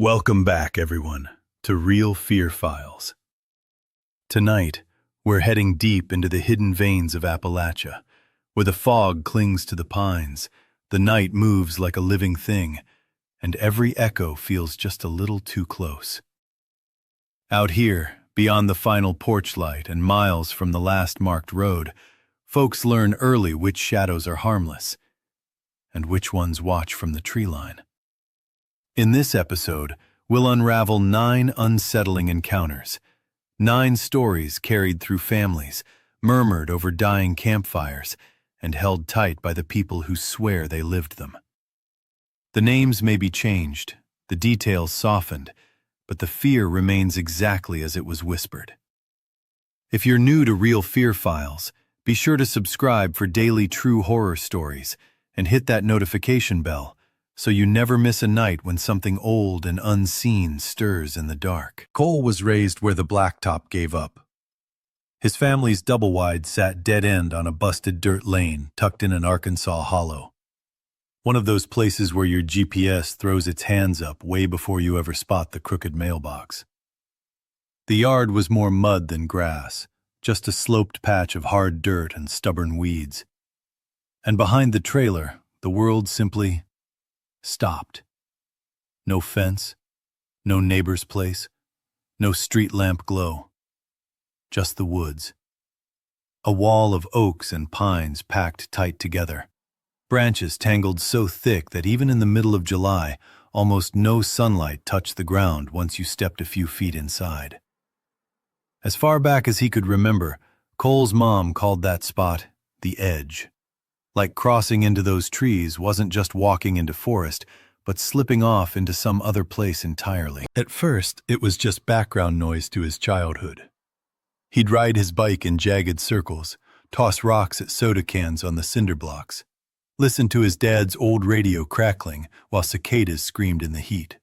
Welcome back, everyone, to Real Fear Files. Tonight, we're heading deep into the hidden veins of Appalachia, where the fog clings to the pines, the night moves like a living thing, and every echo feels just a little too close. Out here, beyond the final porch light and miles from the last marked road, folks learn early which shadows are harmless and which ones watch from the tree line. In this episode, we'll unravel 9 unsettling encounters, 9 stories carried through families, murmured over dying campfires, and held tight by the people who swear they lived them. The names may be changed, the details softened, but the fear remains exactly as it was whispered. If you're new to Real Fear Files, be sure to subscribe for daily true horror stories and hit that notification bell, so you never miss a night when something old and unseen stirs in the dark. Cole was raised where the blacktop gave up. His family's double-wide sat dead-end on a busted dirt lane tucked in an Arkansas hollow. One of those places where your GPS throws its hands up way before you ever spot the crooked mailbox. The yard was more mud than grass, just a sloped patch of hard dirt and stubborn weeds. And behind the trailer, the world simply stopped. No fence, no neighbor's place, no street lamp glow. Just the woods. A wall of oaks and pines packed tight together. Branches tangled so thick that even in the middle of July, almost no sunlight touched the ground once you stepped a few feet inside. As far back as he could remember, Cole's mom called that spot the edge. Like crossing into those trees wasn't just walking into forest, but slipping off into some other place entirely. At first, it was just background noise to his childhood. He'd ride his bike in jagged circles, toss rocks at soda cans on the cinder blocks, listen to his dad's old radio crackling while cicadas screamed in the heat.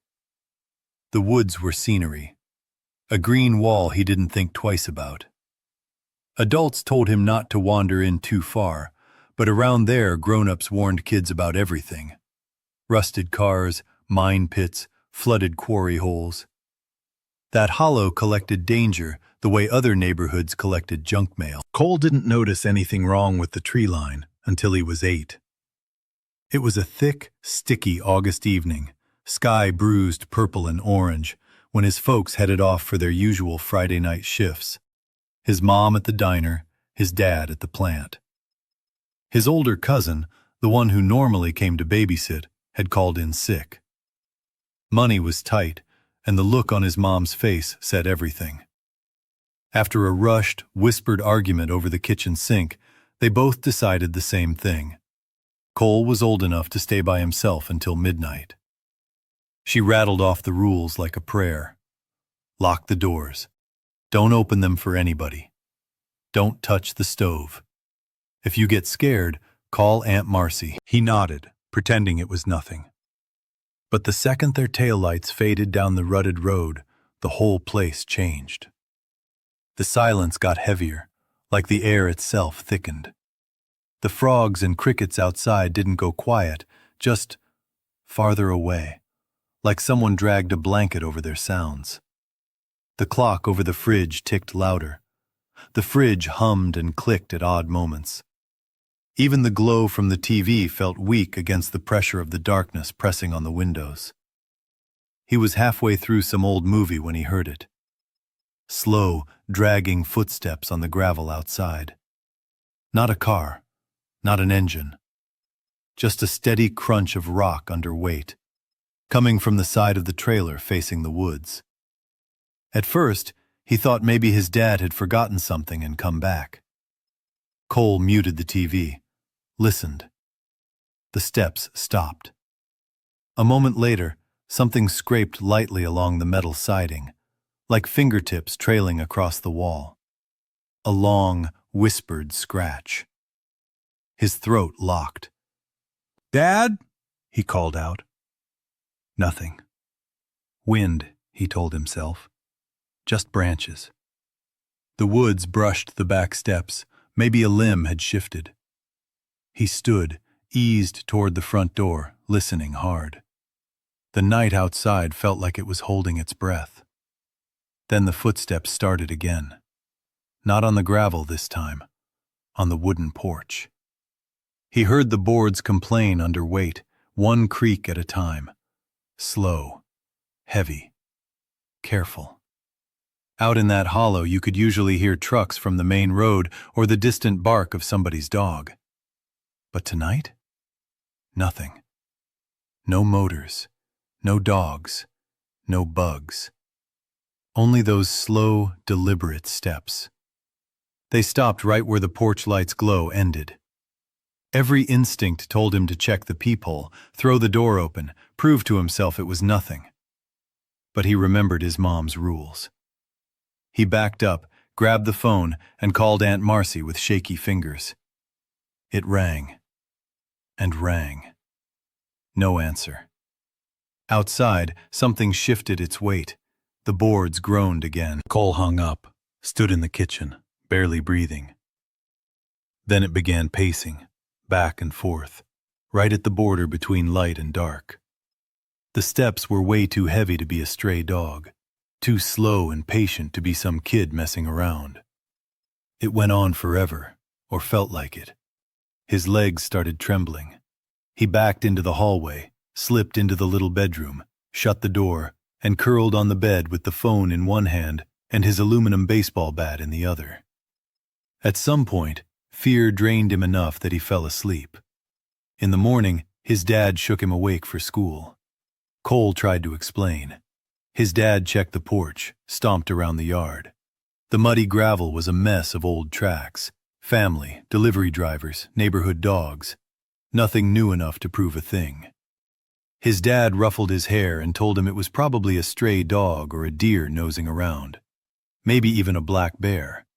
The woods were scenery. A green wall he didn't think twice about. Adults told him not to wander in too far, but around there, grown-ups warned kids about everything. Rusted cars, mine pits, flooded quarry holes. That hollow collected danger the way other neighborhoods collected junk mail. Cole didn't notice anything wrong with the tree line until he was 8. It was a thick, sticky August evening, sky bruised purple and orange, when his folks headed off for their usual Friday night shifts. His mom at the diner, his dad at the plant. His older cousin, the one who normally came to babysit, had called in sick. Money was tight, and the look on his mom's face said everything. After a rushed, whispered argument over the kitchen sink, they both decided the same thing. Cole was old enough to stay by himself until midnight. She rattled off the rules like a prayer. Lock the doors. Don't open them for anybody. Don't touch the stove. If you get scared, call Aunt Marcy. He nodded, pretending it was nothing. But the second their taillights faded down the rutted road, the whole place changed. The silence got heavier, like the air itself thickened. The frogs and crickets outside didn't go quiet, just farther away, like someone dragged a blanket over their sounds. The clock over the fridge ticked louder. The fridge hummed and clicked at odd moments. Even the glow from the TV felt weak against the pressure of the darkness pressing on the windows. He was halfway through some old movie when he heard it. Slow, dragging footsteps on the gravel outside. Not a car, not an engine. Just a steady crunch of rock under weight, coming from the side of the trailer facing the woods. At first, he thought maybe his dad had forgotten something and come back. Cole muted the TV. Listened. The steps stopped. A moment later, something scraped lightly along the metal siding, like fingertips trailing across the wall. A long, whispered scratch. His throat locked. "Dad?" he called out. Nothing. Wind, he told himself. Just branches. The woods brushed the back steps. Maybe a limb had shifted. He stood, eased toward the front door, listening hard. The night outside felt like it was holding its breath. Then the footsteps started again. Not on the gravel this time, on the wooden porch. He heard the boards complain under weight, one creak at a time. Slow, heavy, careful. Out in that hollow you could usually hear trucks from the main road or the distant bark of somebody's dog. But tonight? Nothing. No motors, no dogs, no bugs. Only those slow, deliberate steps. They stopped right where the porch light's glow ended. Every instinct told him to check the peephole, throw the door open, prove to himself it was nothing. But he remembered his mom's rules. He backed up, grabbed the phone, and called Aunt Marcy with shaky fingers. It rang. And rang. No answer. Outside, something shifted its weight. The boards groaned again. Cole hung up, stood in the kitchen, barely breathing. Then it began pacing, back and forth, right at the border between light and dark. The steps were way too heavy to be a stray dog, too slow and patient to be some kid messing around. It went on forever, or felt like it. His legs started trembling. He backed into the hallway, slipped into the little bedroom, shut the door, and curled on the bed with the phone in one hand and his aluminum baseball bat in the other. At some point, fear drained him enough that he fell asleep. In the morning, his dad shook him awake for school. Cole tried to explain. His dad checked the porch, stomped around the yard. The muddy gravel was a mess of old tracks. Family, delivery drivers, neighborhood dogs. Nothing new enough to prove a thing. His dad ruffled his hair and told him it was probably a stray dog or a deer nosing around. Maybe even a black bear.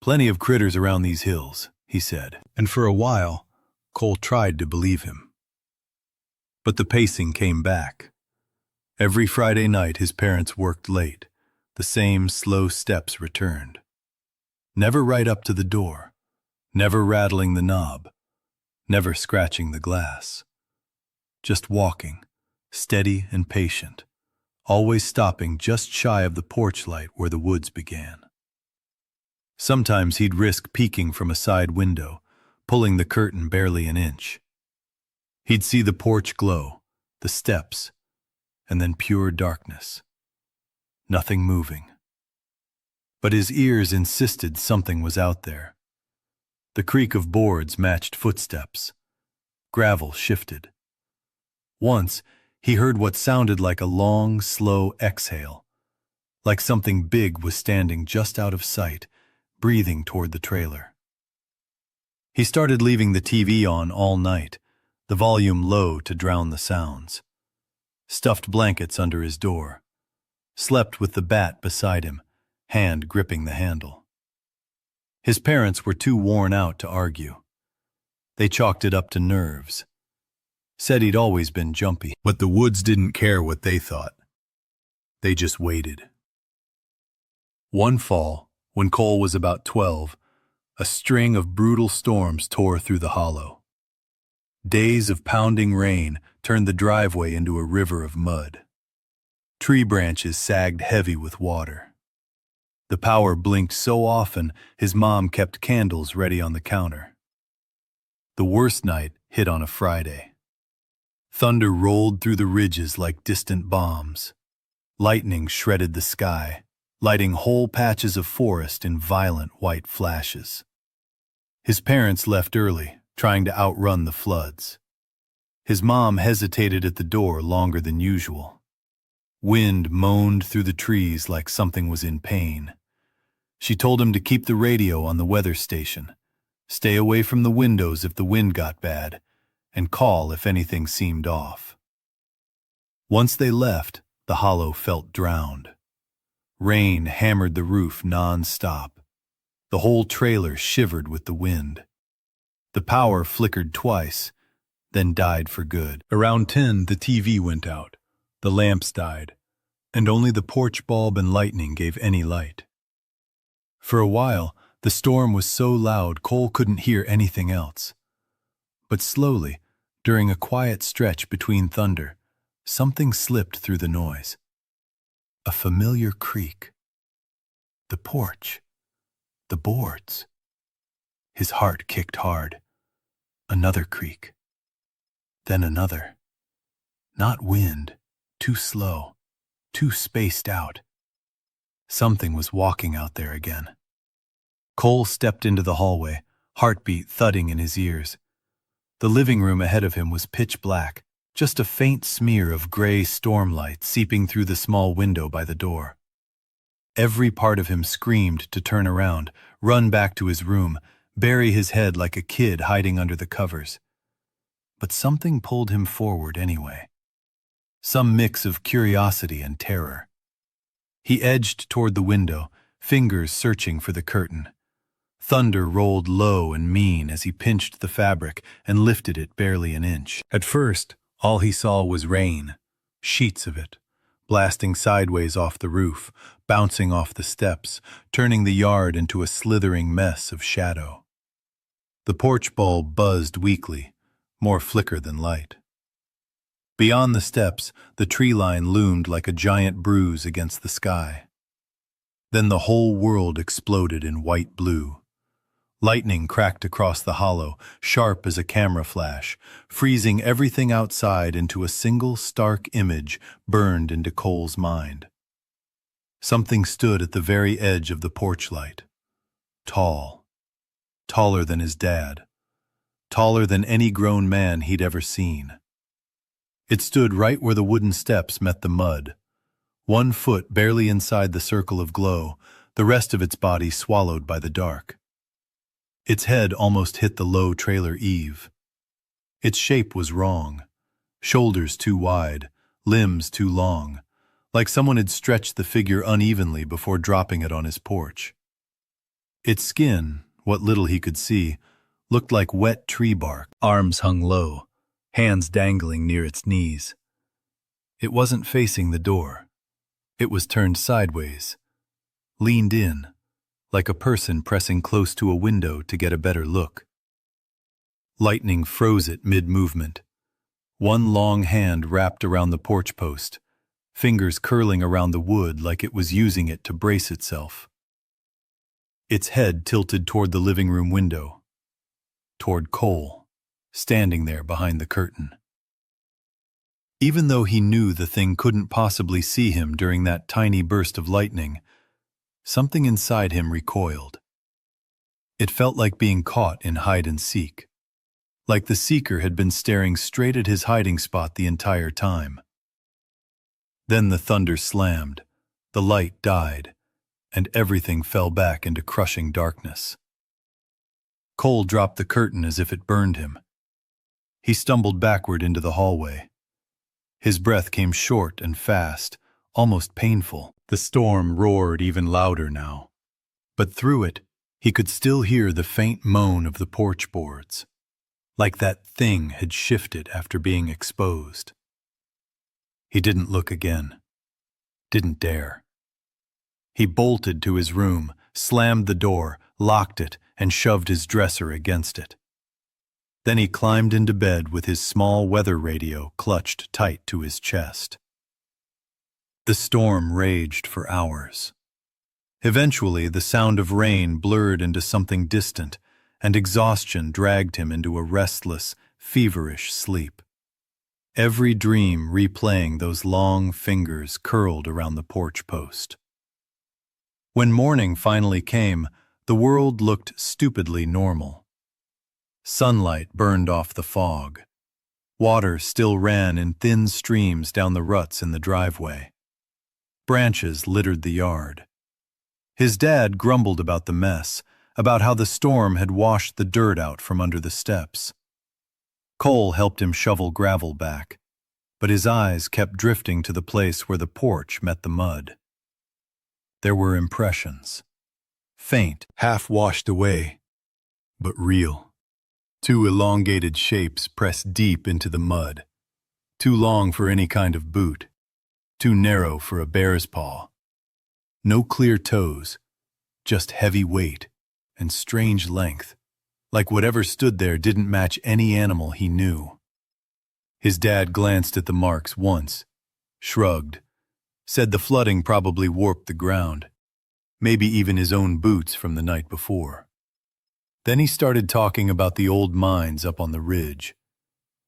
Plenty of critters around these hills, he said, and for a while, Cole tried to believe him. But the pacing came back. Every Friday night his parents worked late. The same slow steps returned. Never right up to the door. Never rattling the knob. Never scratching the glass. Just walking, steady and patient, always stopping just shy of the porch light where the woods began. Sometimes he'd risk peeking from a side window, pulling the curtain barely an inch. He'd see the porch glow, the steps, and then pure darkness. Nothing moving. But his ears insisted something was out there. The creak of boards matched footsteps. Gravel shifted. Once, he heard what sounded like a long, slow exhale, like something big was standing just out of sight, breathing toward the trailer. He started leaving the TV on all night, the volume low to drown the sounds. Stuffed blankets under his door. Slept with the bat beside him, hand gripping the handle. His parents were too worn out to argue. They chalked it up to nerves. Said he'd always been jumpy, but the woods didn't care what they thought. They just waited. One fall, when Cole was about 12, a string of brutal storms tore through the hollow. Days of pounding rain turned the driveway into a river of mud. Tree branches sagged heavy with water. The power blinked so often his mom kept candles ready on the counter. The worst night hit on a Friday. Thunder rolled through the ridges like distant bombs. Lightning shredded the sky, lighting whole patches of forest in violent white flashes. His parents left early, trying to outrun the floods. His mom hesitated at the door longer than usual. Wind moaned through the trees like something was in pain. She told him to keep the radio on the weather station, stay away from the windows if the wind got bad, and call if anything seemed off. Once they left, the hollow felt drowned. Rain hammered the roof non-stop. The whole trailer shivered with the wind. The power flickered twice, then died for good. Around 10, the TV went out. The lamps died, and only the porch bulb and lightning gave any light. For a while, the storm was so loud Cole couldn't hear anything else. But slowly, during a quiet stretch between thunder, Something slipped through the noise. A familiar creak. The porch. The boards. His heart kicked hard. Another creak. Then another. Not wind. Too slow. Too spaced out. Something was walking out there again. Cole stepped into the hallway, heartbeat thudding in his ears. The living room ahead of him was pitch black, just a faint smear of gray stormlight seeping through the small window by the door. Every part of him screamed to turn around, run back to his room, bury his head like a kid hiding under the covers. But something pulled him forward anyway. Some mix of curiosity and terror. He edged toward the window, fingers searching for the curtain. Thunder rolled low and mean as he pinched the fabric and lifted it barely an inch. At first, all he saw was rain, sheets of it, blasting sideways off the roof, bouncing off the steps, turning the yard into a slithering mess of shadow. The porch bulb buzzed weakly, more flicker than light. Beyond the steps, the tree line loomed like a giant bruise against the sky. Then the whole world exploded in white blue. Lightning cracked across the hollow, sharp as a camera flash, freezing everything outside into a single stark image burned into Cole's mind. Something stood at the very edge of the porch light. Tall. Taller than his dad. Taller than any grown man he'd ever seen. It stood right where the wooden steps met the mud. 1 foot barely inside the circle of glow, the rest of its body swallowed by the dark. Its head almost hit the low trailer eave. Its shape was wrong. Shoulders too wide, limbs too long, like someone had stretched the figure unevenly before dropping it on his porch. Its skin, what little he could see, looked like wet tree bark. Arms hung low, hands dangling near its knees. It wasn't facing the door. It was turned sideways, leaned in, like a person pressing close to a window to get a better look. Lightning froze it mid-movement. 1 long hand wrapped around the porch post, fingers curling around the wood like it was using it to brace itself. Its head tilted toward the living room window, toward Cole, standing there behind the curtain. Even though he knew the thing couldn't possibly see him during that tiny burst of lightning, something inside him recoiled. It felt like being caught in hide and seek, like the seeker had been staring straight at his hiding spot the entire time. Then the thunder slammed, the light died, and everything fell back into crushing darkness. Cole dropped the curtain as if it burned him. He stumbled backward into the hallway. His breath came short and fast, almost painful. The storm roared even louder now. But through it, he could still hear the faint moan of the porch boards, like that thing had shifted after being exposed. He didn't look again. Didn't dare. He bolted to his room, slammed the door, locked it, and shoved his dresser against it. Then he climbed into bed with his small weather radio clutched tight to his chest. The storm raged for hours. Eventually, the sound of rain blurred into something distant, and exhaustion dragged him into a restless, feverish sleep. Every dream replaying those long fingers curled around the porch post. When morning finally came, the world looked stupidly normal. Sunlight burned off the fog. Water still ran in thin streams down the ruts in the driveway. Branches littered the yard. His dad grumbled about the mess, about how the storm had washed the dirt out from under the steps. Cole helped him shovel gravel back, but his eyes kept drifting to the place where the porch met the mud. There were impressions. Faint, half washed away, but real. 2 elongated shapes pressed deep into the mud, too long for any kind of boot, too narrow for a bear's paw. No clear toes, just heavy weight and strange length, like whatever stood there didn't match any animal he knew. His dad glanced at the marks once, shrugged, said the flooding probably warped the ground, maybe even his own boots from the night before. Then he started talking about the old mines up on the ridge,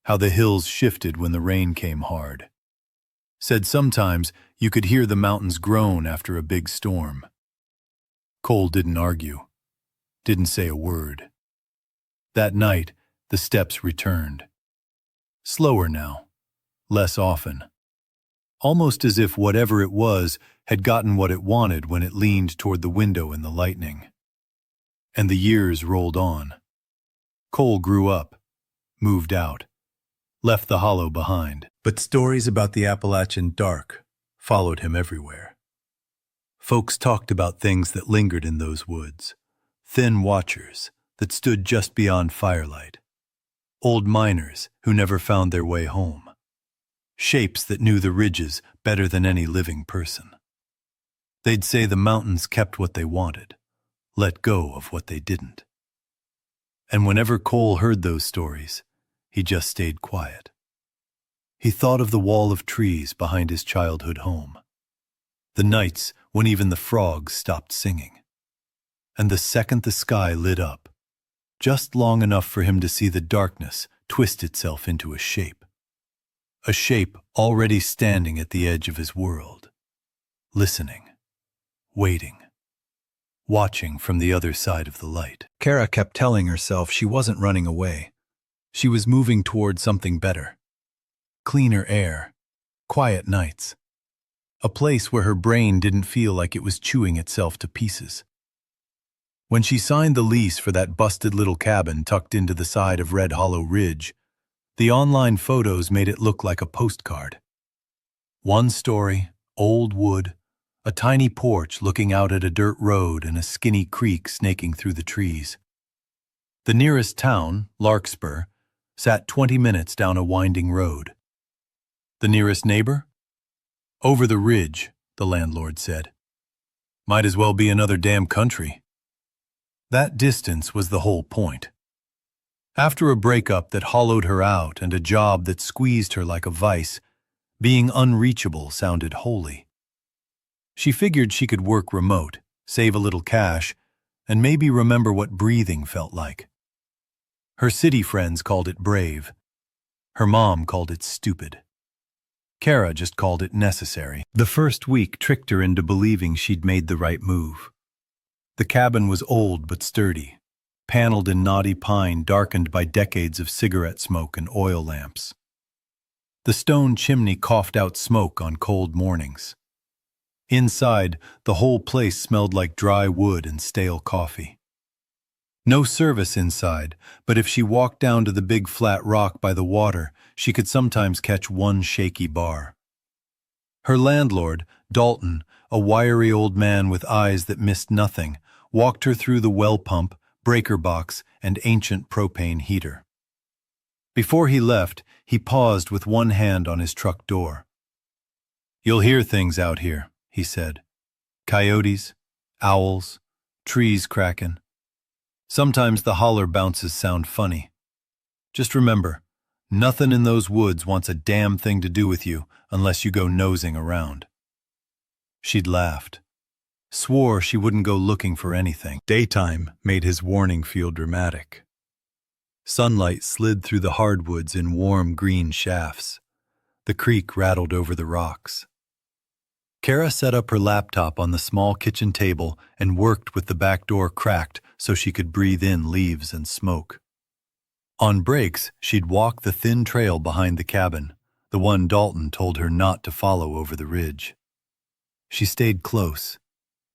how the hills shifted when the rain came hard. Said sometimes you could hear the mountains groan after a big storm. Cole didn't argue, didn't say a word. That night, the steps returned. Slower now, less often. Almost as if whatever it was had gotten what it wanted when it leaned toward the window in the lightning. And the years rolled on. Cole grew up, moved out, left the hollow behind. But stories about the Appalachian dark followed him everywhere. Folks talked about things that lingered in those woods, thin watchers that stood just beyond firelight, old miners who never found their way home, shapes that knew the ridges better than any living person. They'd say the mountains kept what they wanted, let go of what they didn't. And whenever Cole heard those stories, he just stayed quiet. He thought of the wall of trees behind his childhood home, the nights when even the frogs stopped singing, and the second the sky lit up, just long enough for him to see the darkness twist itself into a shape already standing at the edge of his world, listening, waiting, watching from the other side of the light. Kara kept telling herself she wasn't running away. She was moving toward something better. Cleaner air, quiet nights, a place where her brain didn't feel like it was chewing itself to pieces. When she signed the lease for that busted little cabin tucked into the side of Red Hollow Ridge, the online photos made it look like a postcard. One story, old wood, a tiny porch looking out at a dirt road and a skinny creek snaking through the trees. The nearest town, Larkspur, sat 20 minutes down a winding road. The nearest neighbor? Over the ridge, the landlord said. Might as well be another damn country. That distance was the whole point. After a breakup that hollowed her out and a job that squeezed her like a vice, being unreachable sounded holy. She figured she could work remote, save a little cash, and maybe remember what breathing felt like. Her city friends called it brave. Her mom called it stupid. Kara just called it necessary. The first week tricked her into believing she'd made the right move. The cabin was old but sturdy, paneled in knotty pine darkened by decades of cigarette smoke and oil lamps. The stone chimney coughed out smoke on cold mornings. Inside, the whole place smelled like dry wood and stale coffee. No service inside, but if she walked down to the big flat rock by the water, she could sometimes catch one shaky bar. Her landlord, Dalton, a wiry old man with eyes that missed nothing, walked her through the well pump, breaker box, and ancient propane heater. Before he left, he paused with one hand on his truck door. "You'll hear things out here," he said. "Coyotes, owls, trees cracking. Sometimes the holler bounces sound funny. Just remember, nothing in those woods wants a damn thing to do with you unless you go nosing around." She'd laughed, swore she wouldn't go looking for anything. Daytime made his warning feel dramatic. Sunlight slid through the hardwoods in warm green shafts. The creek rattled over the rocks. Kara set up her laptop on the small kitchen table and worked with the back door cracked so she could breathe in leaves and smoke. On breaks, she'd walk the thin trail behind the cabin, the one Dalton told her not to follow over the ridge. She stayed close,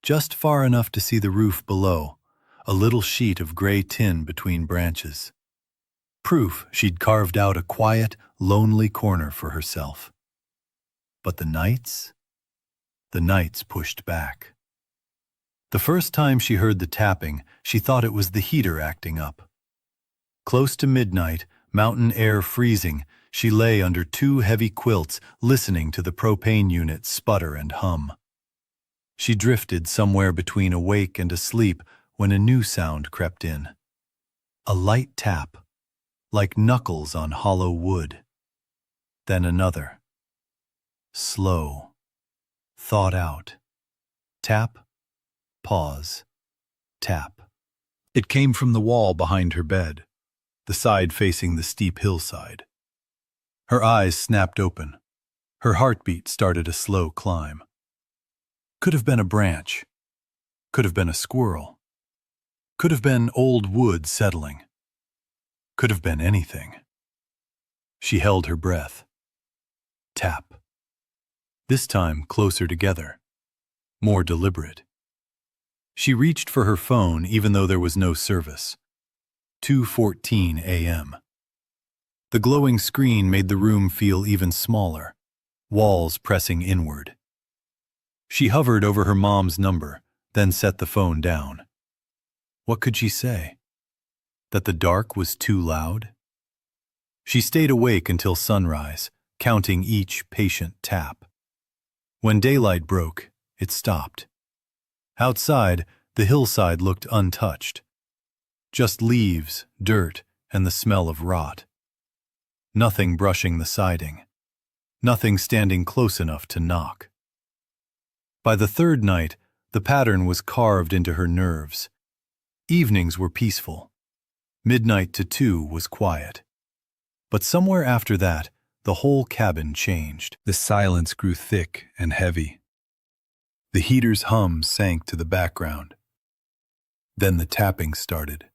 just far enough to see the roof below, a little sheet of gray tin between branches. Proof she'd carved out a quiet, lonely corner for herself. But the nights pushed back. The first time she heard the tapping, she thought it was the heater acting up. Close to midnight, mountain air freezing, she lay under two heavy quilts listening to the propane unit sputter and hum. She drifted somewhere between awake and asleep when a new sound crept in. A light tap, like knuckles on hollow wood. then another. Slow, thought out. Tap, pause, tap. It came from the wall behind her bed, the side facing the steep hillside. Her eyes snapped open. Her heartbeat started a slow climb. Could have been a branch. Could have been a squirrel. Could have been old wood settling. Could have been anything. She held her breath. Tap. This time closer together. More deliberate. She reached for her phone even though there was no service. 2:14 a.m. The glowing screen made the room feel even smaller, walls pressing inward. She hovered over her mom's number, then set the phone down. What could she say? That the dark was too loud? She stayed awake until sunrise, counting each patient tap. When daylight broke, it stopped. Outside, the hillside looked untouched. Just leaves, dirt, and the smell of rot. Nothing brushing the siding. Nothing standing close enough to knock. By the third night, the pattern was carved into her nerves. Evenings were peaceful. Midnight to 2 was quiet. But somewhere after that, the whole cabin changed. The silence grew thick and heavy. The heater's hum sank to the background. Then the tapping started.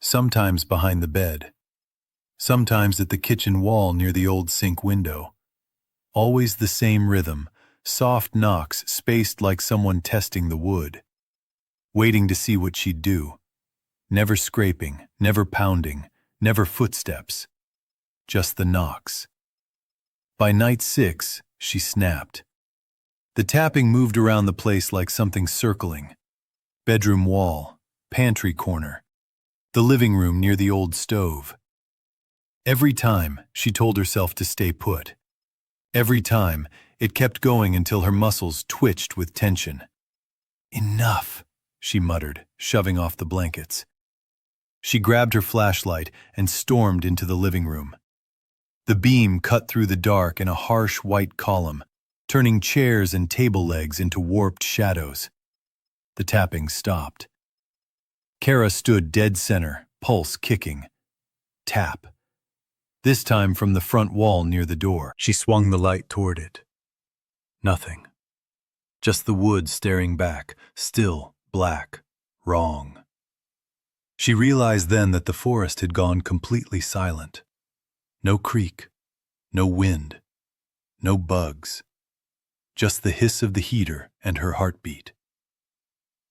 Sometimes behind the bed. Sometimes at the kitchen wall near the old sink window. Always the same rhythm, soft knocks spaced like someone testing the wood. Waiting to see what she'd do. Never scraping, never pounding, never footsteps. Just the knocks. By night 6, she snapped. The tapping moved around the place like something circling. Bedroom wall, pantry corner, the living room near the old stove. Every time, she told herself to stay put. Every time, it kept going until her muscles twitched with tension. Enough, she muttered, shoving off the blankets. She grabbed her flashlight and stormed into the living room. The beam cut through the dark in a harsh white column, turning chairs and table legs into warped shadows. The tapping stopped. Kara stood dead center, pulse kicking. Tap. This time from the front wall near the door. She swung the light toward it. Nothing. Just the wood staring back, still, black, wrong. She realized then that the forest had gone completely silent. No creek, no wind, no bugs. Just the hiss of the heater and her heartbeat.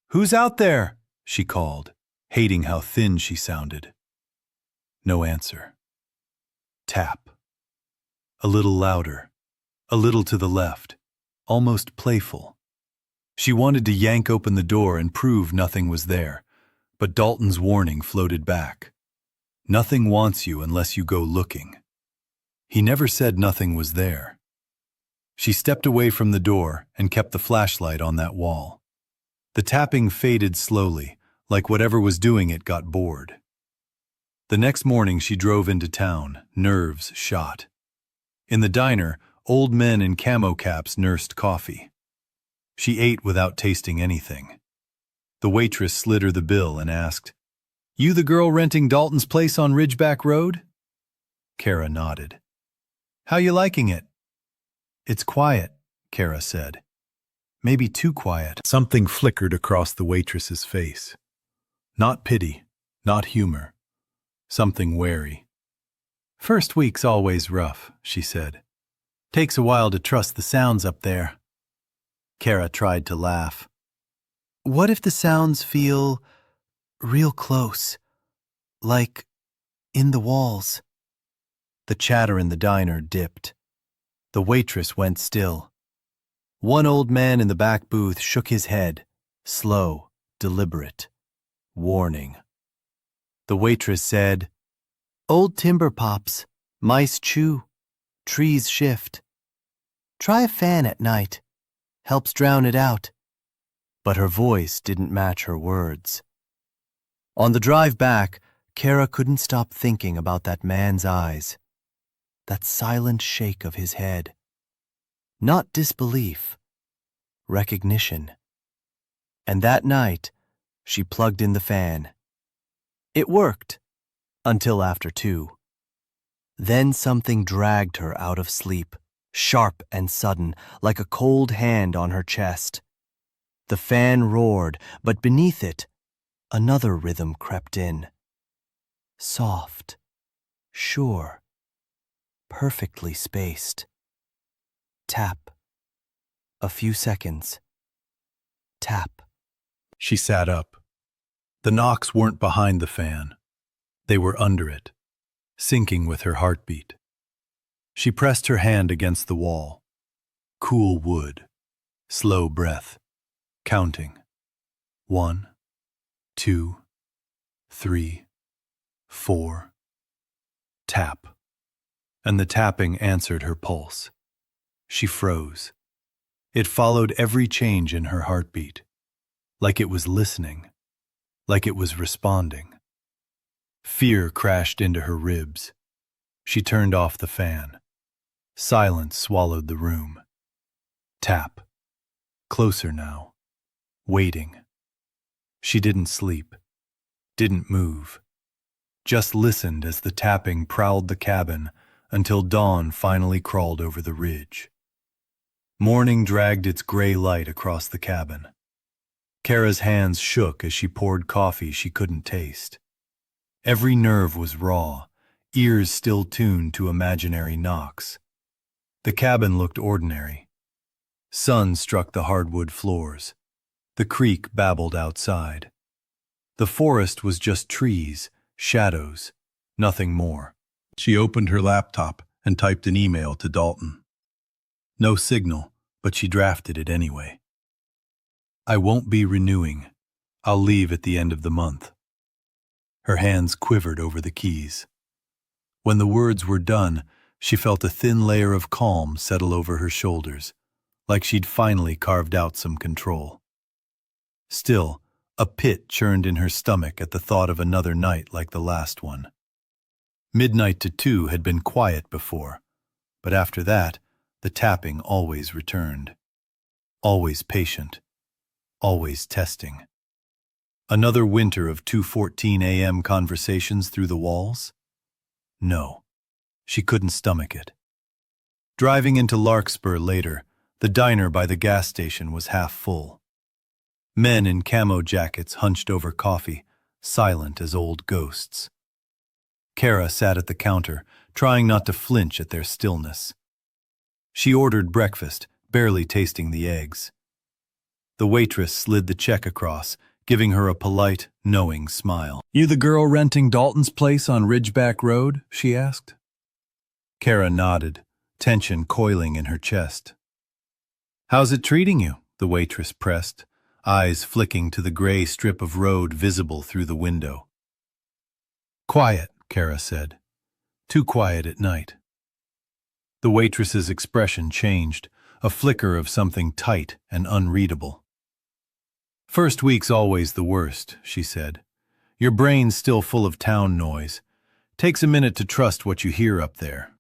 "Who's out there?" she called, hating how thin she sounded. No answer. Tap. A little louder, a little to the left, almost playful. She wanted to yank open the door and prove nothing was there, but Dalton's warning floated back. Nothing wants you unless you go looking. He never said nothing was there. She stepped away from the door and kept the flashlight on that wall. The tapping faded slowly, like whatever was doing it got bored. The next morning she drove into town, nerves shot. In the diner, old men in camo caps nursed coffee. She ate without tasting anything. The waitress slid her the bill and asked, "You the girl renting Dalton's place on Ridgeback Road?" Kara nodded. "How you liking it?" "It's quiet," Kara said. "Maybe too quiet." Something flickered across the waitress's face. Not pity, not humor. Something wary. "First week's always rough," she said. "Takes a while to trust the sounds up there." Kara tried to laugh. "What if the sounds feel real close, like in the walls?" The chatter in the diner dipped. The waitress went still. One old man in the back booth shook his head, slow, deliberate, warning. The waitress said, "Old timber pops, mice chew, trees shift. Try a fan at night, helps drown it out." But her voice didn't match her words. On the drive back, Kara couldn't stop thinking about that man's eyes. that silent shake of his head. Not disbelief, recognition. And that night, she plugged in the fan. It worked, until after 2. Then something dragged her out of sleep, sharp and sudden, like a cold hand on her chest. The fan roared, but beneath it, another rhythm crept in. Soft, sure, perfectly spaced. Tap. A few seconds. Tap. She sat up. The knocks weren't behind the fan. They were under it, syncing with her heartbeat. She pressed her hand against the wall. Cool wood. Slow breath. Counting. 1, 2, 3, 4. Tap. And the tapping answered her pulse. She froze. It followed every change in her heartbeat, like it was listening, like it was responding. Fear crashed into her ribs. She turned off the fan. Silence swallowed the room. Tap. Closer now. Waiting. She didn't sleep, didn't move, just listened as the tapping prowled the cabin until dawn finally crawled over the ridge. Morning dragged its gray light across the cabin. Kara's hands shook as she poured coffee she couldn't taste. Every nerve was raw, ears still tuned to imaginary knocks. The cabin looked ordinary. Sun struck the hardwood floors. The creek babbled outside. The forest was just trees, shadows, nothing more. She opened her laptop and typed an email to Dalton. No signal, but she drafted it anyway. I won't be renewing. I'll leave at the end of the month. Her hands quivered over the keys. When the words were done, she felt a thin layer of calm settle over her shoulders, like she'd finally carved out some control. Still, a pit churned in her stomach at the thought of another night like the last one. Midnight to 2 had been quiet before, but after that, the tapping always returned. Always patient. Always testing. Another winter of 2:14 a.m. conversations through the walls? No, she couldn't stomach it. Driving into Larkspur later, the diner by the gas station was half full. Men in camo jackets hunched over coffee, silent as old ghosts. Kara sat at the counter, trying not to flinch at their stillness. She ordered breakfast, barely tasting the eggs. The waitress slid the check across, giving her a polite, knowing smile. "You the girl renting Dalton's place on Ridgeback Road?" she asked. Kara nodded, tension coiling in her chest. "How's it treating you?" the waitress pressed, eyes flicking to the gray strip of road visible through the window. "Quiet," Kara said. "Too quiet at night." The waitress's expression changed, a flicker of something tight and unreadable. "First week's always the worst," she said. "Your brain's still full of town noise. Takes a minute to trust what you hear up there."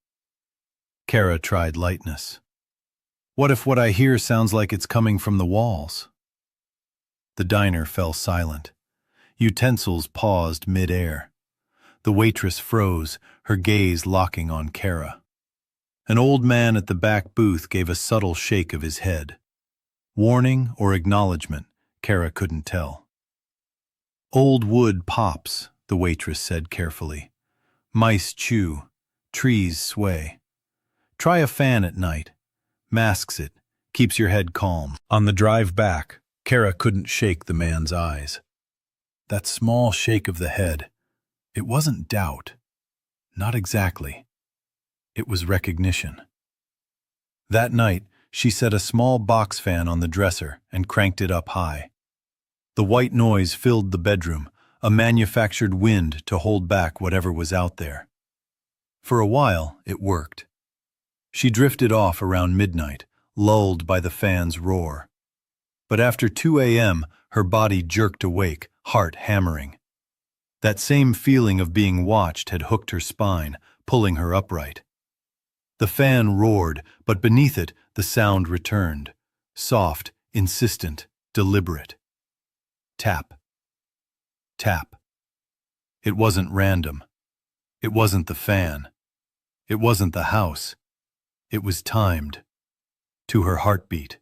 Kara tried lightness. "What if what I hear sounds like it's coming from the walls?" The diner fell silent. Utensils paused mid-air. The waitress froze, her gaze locking on Kara. An old man at the back booth gave a subtle shake of his head. Warning or acknowledgement, Kara couldn't tell. "Old wood pops," the waitress said carefully. "Mice chew. Trees sway. Try a fan at night. Masks it. Keeps your head calm." On the drive back, Kara couldn't shake the man's eyes. That small shake of the head, it wasn't doubt. Not exactly. It was recognition. That night, she set a small box fan on the dresser and cranked it up high. The white noise filled the bedroom, a manufactured wind to hold back whatever was out there. For a while, it worked. She drifted off around midnight, lulled by the fan's roar. But after 2 a.m., her body jerked awake, heart hammering. That same feeling of being watched had hooked her spine, pulling her upright. The fan roared, but beneath it the sound returned. Soft, insistent, deliberate. Tap. Tap. It wasn't random. It wasn't the fan. It wasn't the house. It was timed. To her heartbeat.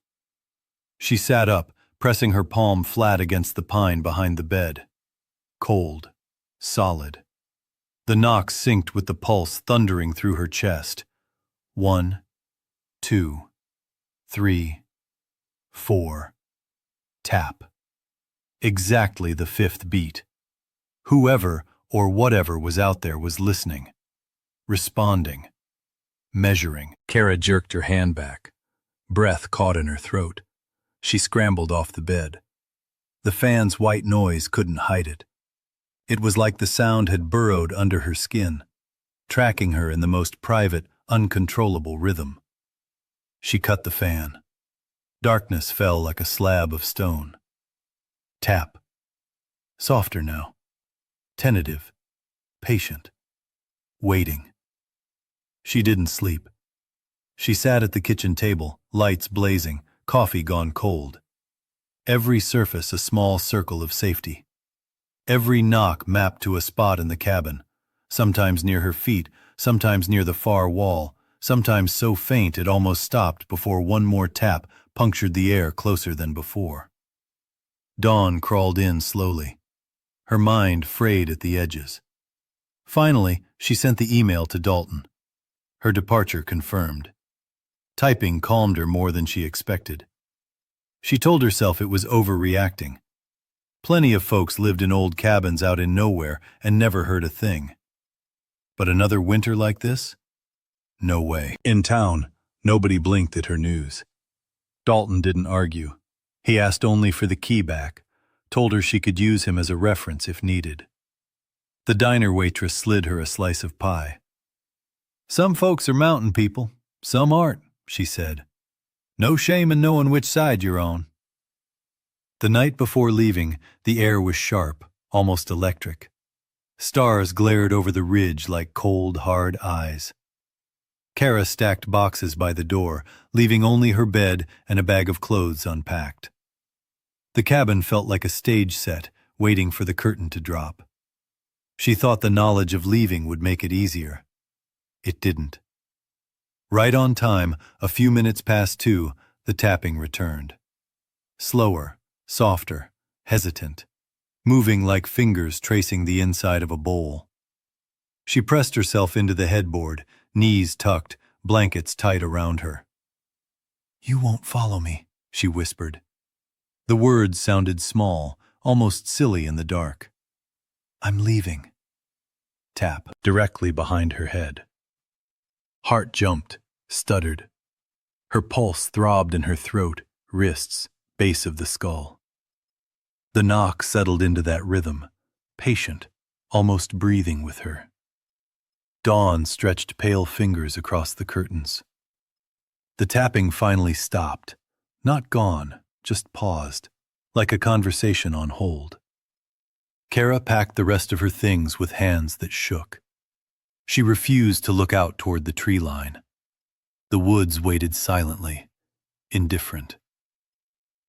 She sat up, pressing her palm flat against the pine behind the bed. Cold. Solid. The knock synced with the pulse thundering through her chest. 1, 2, 3, 4. Tap. Exactly the fifth beat. Whoever or whatever was out there was listening, responding, measuring. Kara jerked her hand back. Breath caught in her throat. She scrambled off the bed. The fan's white noise couldn't hide it. It was like the sound had burrowed under her skin, tracking her in the most private, uncontrollable rhythm. She cut the fan. Darkness fell like a slab of stone. Tap. Softer now. Tentative. Patient. Waiting. She didn't sleep. She sat at the kitchen table, lights blazing, coffee gone cold. Every surface a small circle of safety. Every knock mapped to a spot in the cabin, sometimes near her feet, sometimes near the far wall, sometimes so faint it almost stopped before one more tap punctured the air closer than before. Dawn crawled in slowly. Her mind frayed at the edges. Finally, she sent the email to Dalton. Her departure confirmed. Typing calmed her more than she expected. She told herself it was overreacting. Plenty of folks lived in old cabins out in nowhere and never heard a thing. But another winter like this? No way. In town, nobody blinked at her news. Dalton didn't argue. He asked only for the key back, told her she could use him as a reference if needed. The diner waitress slid her a slice of pie. "Some folks are mountain people, some aren't," she said. "No shame in knowing which side you're on." The night before leaving, the air was sharp, almost electric. Stars glared over the ridge like cold, hard eyes. Kara stacked boxes by the door, leaving only her bed and a bag of clothes unpacked. The cabin felt like a stage set, waiting for the curtain to drop. She thought the knowledge of leaving would make it easier. It didn't. Right on time, a few minutes past 2, the tapping returned. Slower, softer, hesitant, moving like fingers tracing the inside of a bowl. She pressed herself into the headboard, knees tucked, blankets tight around her. "You won't follow me," she whispered. The words sounded small, almost silly in the dark. "I'm leaving." Tap, directly behind her head. Heart jumped, stuttered. Her pulse throbbed in her throat, wrists, base of the skull. The knock settled into that rhythm, patient, almost breathing with her. Dawn stretched pale fingers across the curtains. The tapping finally stopped, not gone, just paused, like a conversation on hold. Kara packed the rest of her things with hands that shook. She refused to look out toward the tree line. The woods waited silently, indifferent.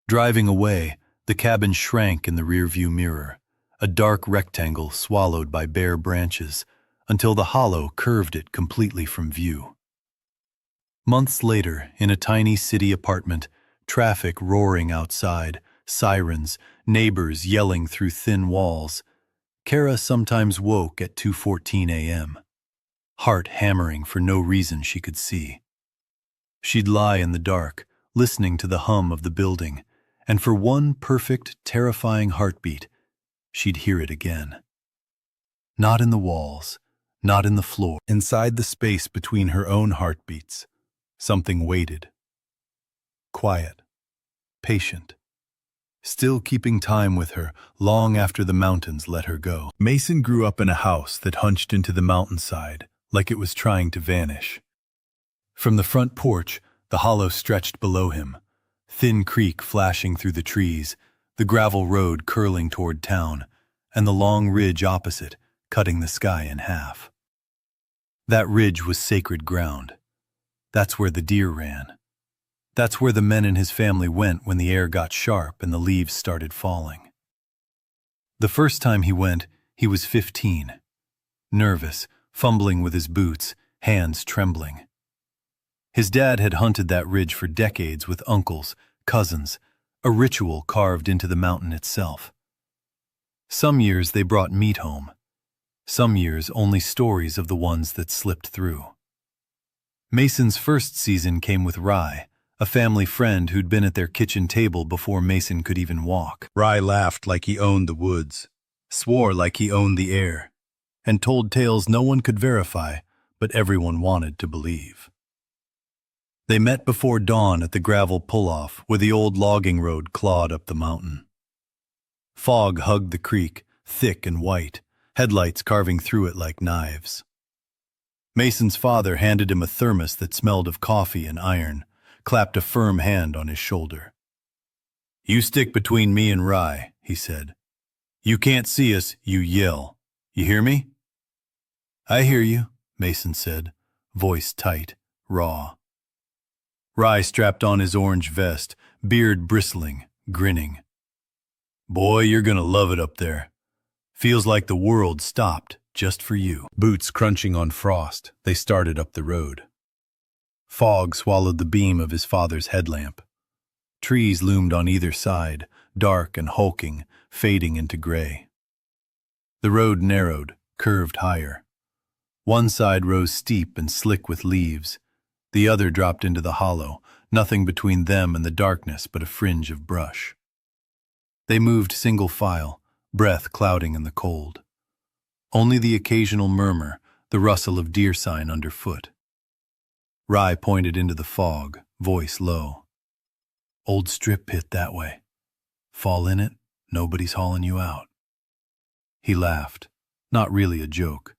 Driving away, the cabin shrank in the rearview mirror, a dark rectangle swallowed by bare branches, until the hollow curved it completely from view. Months later, in a tiny city apartment, traffic roaring outside, sirens, neighbors yelling through thin walls, Kara sometimes woke at 2:14 a.m., heart hammering for no reason she could see. She'd lie in the dark, listening to the hum of the building, and for one perfect, terrifying heartbeat, she'd hear it again. Not in the walls, not in the floor, inside the space between her own heartbeats, something waited. Quiet, patient, still keeping time with her long after the mountains let her go. Mason grew up in a house that hunched into the mountainside, like it was trying to vanish. From the front porch, the hollow stretched below him, thin creek flashing through the trees, the gravel road curling toward town, and the long ridge opposite, cutting the sky in half. That ridge was sacred ground. That's where the deer ran. That's where the men in his family went when the air got sharp and the leaves started falling. The first time he went, he was 15. Nervous, fumbling with his boots, hands trembling. His dad had hunted that ridge for decades with uncles, cousins, a ritual carved into the mountain itself. Some years they brought meat home. Some years only stories of the ones that slipped through. Mason's first season came with Rye, a family friend who'd been at their kitchen table before Mason could even walk. Rye laughed like he owned the woods, swore like he owned the air, and told tales no one could verify, but everyone wanted to believe. They met before dawn at the gravel pull-off where the old logging road clawed up the mountain. Fog hugged the creek, thick and white, headlights carving through it like knives. Mason's father handed him a thermos that smelled of coffee and iron, clapped a firm hand on his shoulder. "You stick between me and Rye," he said. "You can't see us, you yell. You hear me?" "I hear you," Mason said, voice tight, raw. Rye strapped on his orange vest, beard bristling, grinning. "Boy, you're gonna love it up there. Feels like the world stopped just for you." Boots crunching on frost, they started up the road. Fog swallowed the beam of his father's headlamp. Trees loomed on either side, dark and hulking, fading into gray. The road narrowed, curved higher. One side rose steep and slick with leaves. The other dropped into the hollow, nothing between them and the darkness but a fringe of brush. They moved single file, breath clouding in the cold. Only the occasional murmur, the rustle of deer sign underfoot. Rye pointed into the fog, voice low. "Old strip pit that way. Fall in it, nobody's hauling you out." He laughed, not really a joke.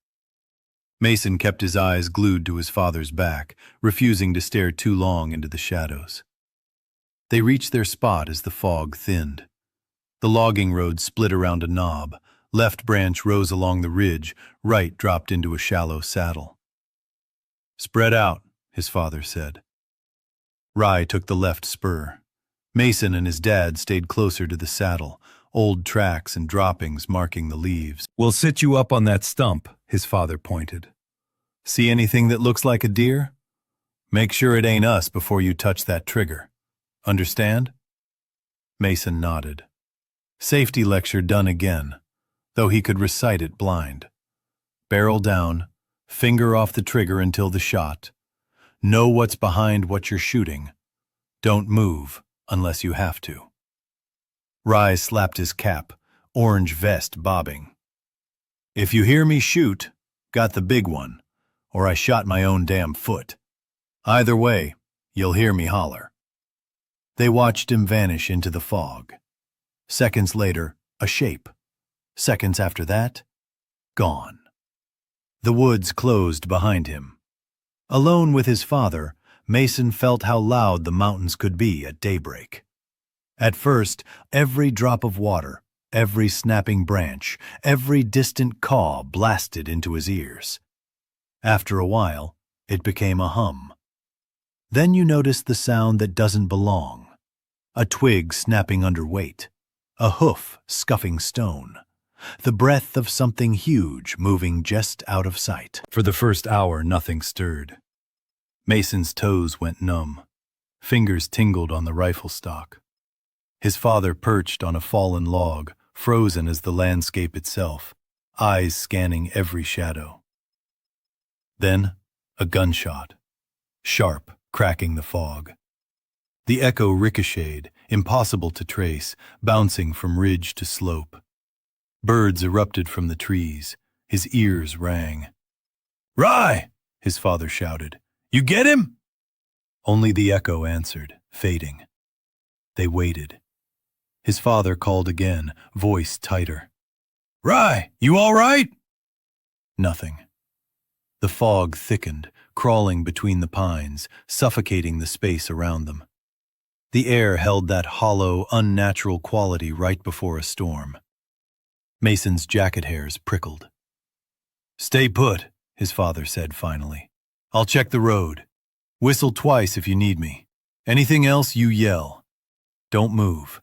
Mason kept his eyes glued to his father's back, refusing to stare too long into the shadows. They reached their spot as the fog thinned. The logging road split around a knob, left branch rose along the ridge, right dropped into a shallow saddle. "Spread out," his father said. Rye took the left spur. Mason and his dad stayed closer to the saddle, old tracks and droppings marking the leaves. "We'll sit you up on that stump," his father pointed. "See anything that looks like a deer? Make sure it ain't us before you touch that trigger. Understand?" Mason nodded. Safety lecture done again, though he could recite it blind. Barrel down, finger off the trigger until the shot. Know what's behind what you're shooting. Don't move unless you have to. Rye slapped his cap, orange vest bobbing. "If you hear me shoot, got the big one, or I shot my own damn foot. Either way, you'll hear me holler." They watched him vanish into the fog. Seconds later, a shape. Seconds after that, gone. The woods closed behind him. Alone with his father, Mason felt how loud the mountains could be at daybreak. At first, every drop of water, every snapping branch, every distant caw blasted into his ears. After a while, it became a hum. Then you noticed the sound that doesn't belong. A twig snapping under weight. A hoof scuffing stone. The breath of something huge moving just out of sight. For the first hour, nothing stirred. Mason's toes went numb. Fingers tingled on the rifle stock. His father perched on a fallen log, frozen as the landscape itself, eyes scanning every shadow. Then, a gunshot, sharp, cracking the fog. The echo ricocheted, impossible to trace, bouncing from ridge to slope. Birds erupted from the trees. His ears rang. "Rye!" his father shouted. "You get him?" Only the echo answered, fading. They waited. His father called again, voice tighter. "Rye, you all right?" Nothing. The fog thickened, crawling between the pines, suffocating the space around them. The air held that hollow, unnatural quality right before a storm. Mason's jacket hairs prickled. "Stay put," his father said finally. "I'll check the road." Whistle twice if you need me. Anything else, you yell. Don't move."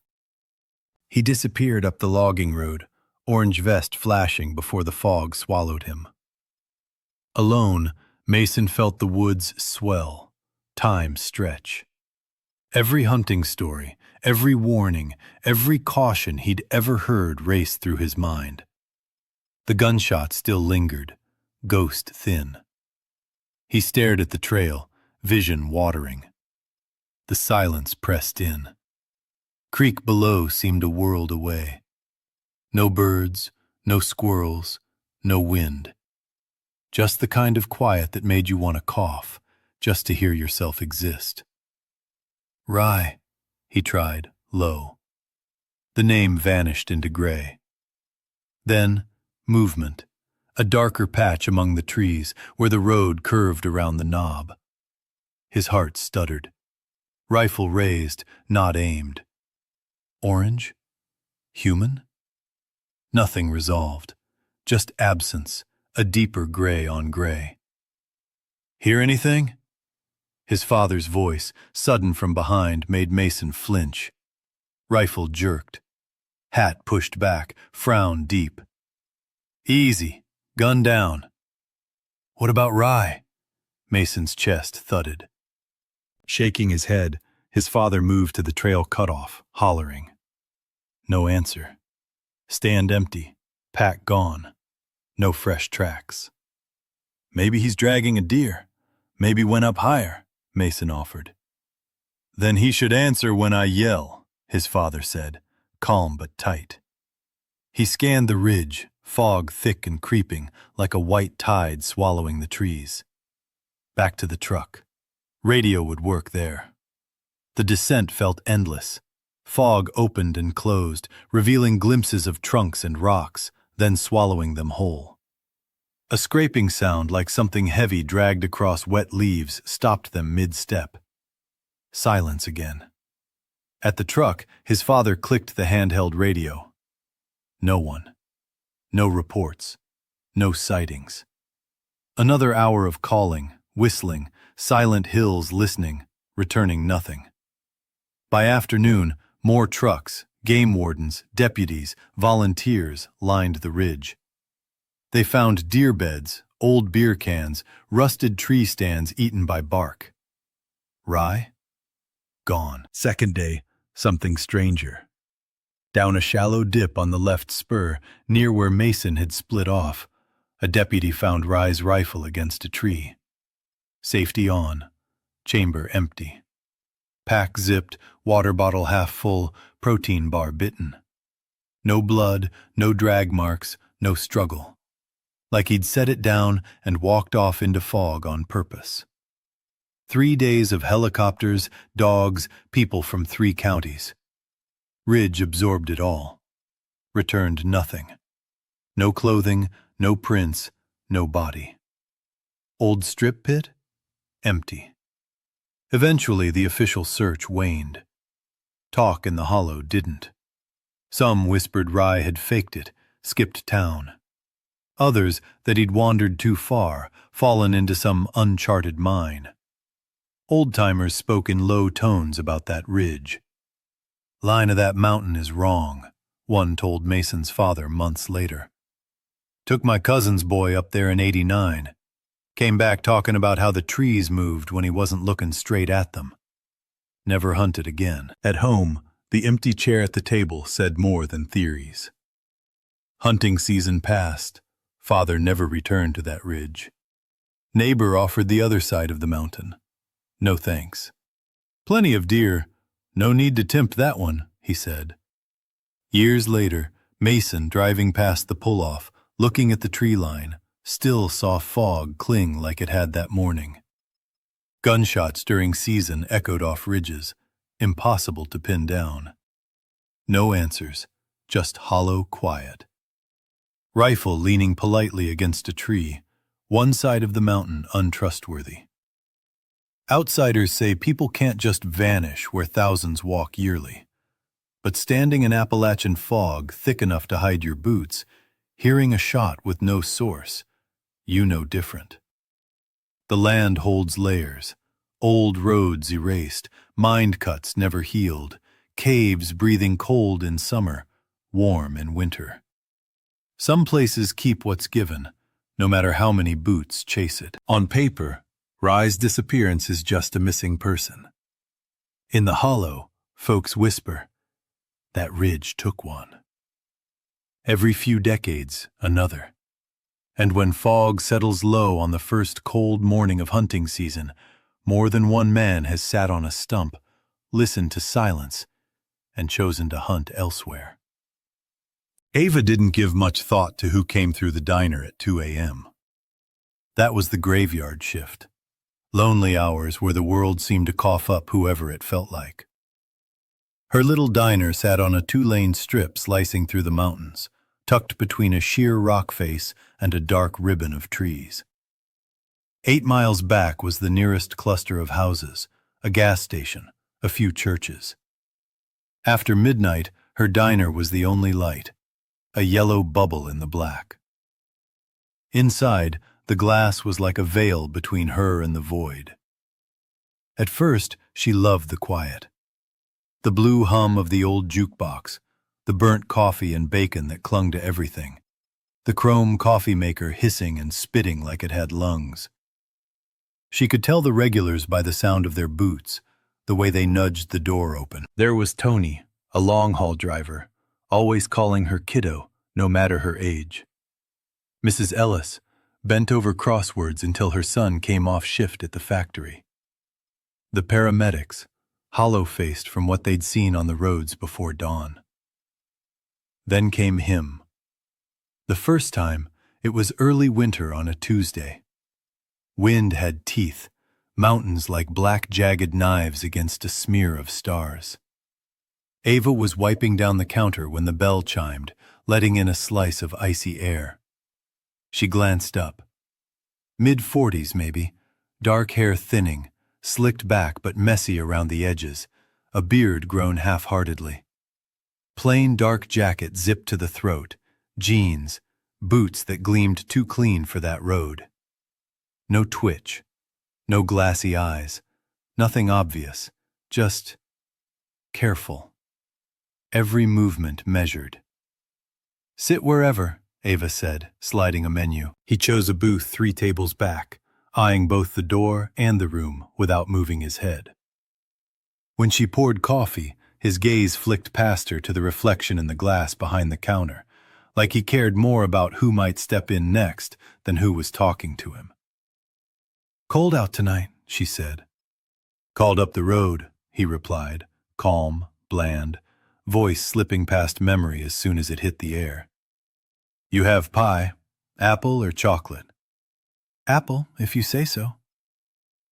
He disappeared up the logging road, orange vest flashing before the fog swallowed him. Alone, Mason felt the woods swell, time stretch. Every hunting story, every warning, every caution he'd ever heard raced through his mind. The gunshot still lingered, ghost thin. He stared at the trail, vision watering. The silence pressed in. Creek below seemed a world away. No birds, no squirrels, no wind. Just the kind of quiet that made you want to cough, just to hear yourself exist. "Rye," he tried, low. The name vanished into gray. Then, movement, a darker patch among the trees where the road curved around the knob. His heart stuttered. Rifle raised, not aimed. Orange? Human? Nothing resolved, just absence, a deeper gray on gray. "Hear anything?" His father's voice, sudden from behind, made Mason flinch. Rifle jerked. Hat pushed back, frown deep. "Easy, gun down." "What about Rye?" Mason's chest thudded. Shaking his head, his father moved to the trail cutoff, hollering. No answer. Stand empty, pack gone. No fresh tracks. "Maybe he's dragging a deer. Maybe went up higher," Mason offered. "Then he should answer when I yell," his father said, calm but tight. He scanned the ridge, fog thick and creeping, like a white tide swallowing the trees. Back to the truck. Radio would work there. The descent felt endless. Fog opened and closed, revealing glimpses of trunks and rocks, then swallowing them whole. A scraping sound like something heavy dragged across wet leaves stopped them mid-step. Silence again. At the truck, his father clicked the handheld radio. No one. No reports. No sightings. Another hour of calling, whistling, silent hills listening, returning nothing. By afternoon, more trucks, game wardens, deputies, volunteers lined the ridge. They found deer beds, old beer cans, rusted tree stands eaten by bark. Rye? Gone. Second day, something stranger. Down a shallow dip on the left spur, near where Mason had split off, a deputy found Rye's rifle against a tree. Safety on, chamber empty. Pack zipped, water bottle half full, protein bar bitten. No blood, no drag marks, no struggle. Like he'd set it down and walked off into fog on purpose. 3 days of helicopters, dogs, people from 3 counties. Ridge absorbed it all. Returned nothing. No clothing, no prints, no body. Old strip pit? Empty. Eventually, the official search waned. Talk in the hollow didn't. Some whispered Rye had faked it, skipped town. Others that he'd wandered too far, fallen into some uncharted mine. Old-timers spoke in low tones about that ridge. "Line of that mountain is wrong," one told Mason's father months later. "Took my cousin's boy up there in '89. Came back talking about how the trees moved when he wasn't looking straight at them. Never hunted again." At home, the empty chair at the table said more than theories. Hunting season passed. Father never returned to that ridge. Neighbor offered the other side of the mountain. No thanks. "Plenty of deer. No need to tempt that one," he said. Years later, Mason, driving past the pull-off, looking at the tree line, still saw fog cling like it had that morning. Gunshots during season echoed off ridges, impossible to pin down. No answers, just hollow quiet. Rifle leaning politely against a tree, one side of the mountain untrustworthy. Outsiders say people can't just vanish where thousands walk yearly. But standing in Appalachian fog thick enough to hide your boots, hearing a shot with no source, you know different. The land holds layers, old roads erased, mind cuts never healed, caves breathing cold in summer, warm in winter. Some places keep what's given, no matter how many boots chase it. On paper, Rye's disappearance is just a missing person. In the hollow, folks whisper, that ridge took one. Every few decades, another. And when fog settles low on the first cold morning of hunting season, more than one man has sat on a stump, listened to silence, and chosen to hunt elsewhere. Ava didn't give much thought to who came through the diner at 2 a.m. That was the graveyard shift. Lonely hours where the world seemed to cough up whoever it felt like. Her little diner sat on a 2-lane strip slicing through the mountains, tucked between a sheer rock face and a dark ribbon of trees. 8 miles back was the nearest cluster of houses, a gas station, a few churches. After midnight, her diner was the only light, a yellow bubble in the black. Inside, the glass was like a veil between her and the void. At first, she loved the quiet. The blue hum of the old jukebox, the burnt coffee and bacon that clung to everything, the chrome coffee maker hissing and spitting like it had lungs. She could tell the regulars by the sound of their boots, the way they nudged the door open. There was Tony, a long-haul driver, always calling her kiddo, no matter her age. Mrs. Ellis, bent over crosswords until her son came off shift at the factory. The paramedics, hollow-faced from what they'd seen on the roads before dawn. Then came him. The first time, it was early winter on a Tuesday. Wind had teeth, mountains like black jagged knives against a smear of stars. Ava was wiping down the counter when the bell chimed, letting in a slice of icy air. She glanced up. Mid-40s maybe, dark hair thinning, slicked back but messy around the edges, a beard grown half-heartedly. Plain dark jacket zipped to the throat, jeans, boots that gleamed too clean for that road. No twitch, no glassy eyes, nothing obvious, just careful. Every movement measured. Sit wherever, Ava said, sliding a menu. He chose a booth 3 tables back, eyeing both the door and the room without moving his head. When she poured coffee, his gaze flicked past her to the reflection in the glass behind the counter, like he cared more about who might step in next than who was talking to him. Cold out tonight, she said. Called up the road, he replied, calm, bland, voice slipping past memory as soon as it hit the air. You have pie, apple or chocolate? Apple, if you say so.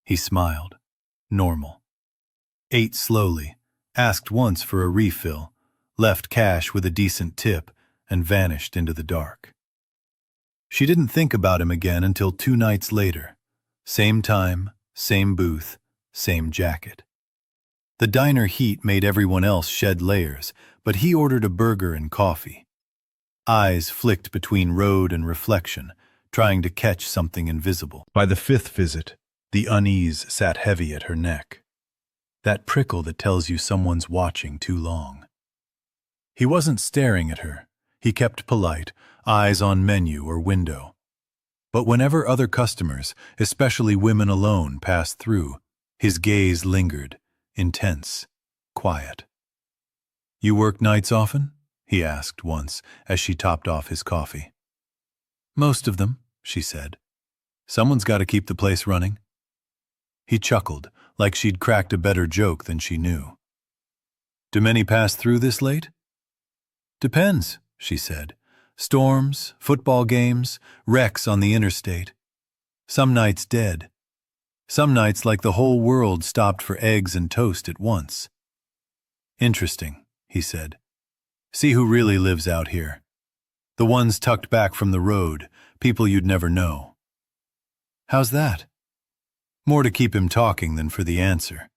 He smiled. Normal. Ate slowly, asked once for a refill, left cash with a decent tip, and vanished into the dark. She didn't think about him again until 2 nights later. Same time, same booth, same jacket. The diner heat made everyone else shed layers, but he ordered a burger and coffee. Eyes flicked between road and reflection, trying to catch something invisible. By the 5th visit, the unease sat heavy at her neck. That prickle that tells you someone's watching too long. He wasn't staring at her. He kept polite, eyes on menu or window. But whenever other customers, especially women alone, passed through, his gaze lingered, intense, quiet. You work nights often? He asked once as she topped off his coffee. Most of them, she said. Someone's got to keep the place running. He chuckled, like she'd cracked a better joke than she knew. Do many pass through this late? Depends, she said. Storms, football games, wrecks on the interstate. Some nights dead. Some nights like the whole world stopped for eggs and toast at once. Interesting, he said. See who really lives out here. The ones tucked back from the road, people you'd never know. How's that? More to keep him talking than for the answer.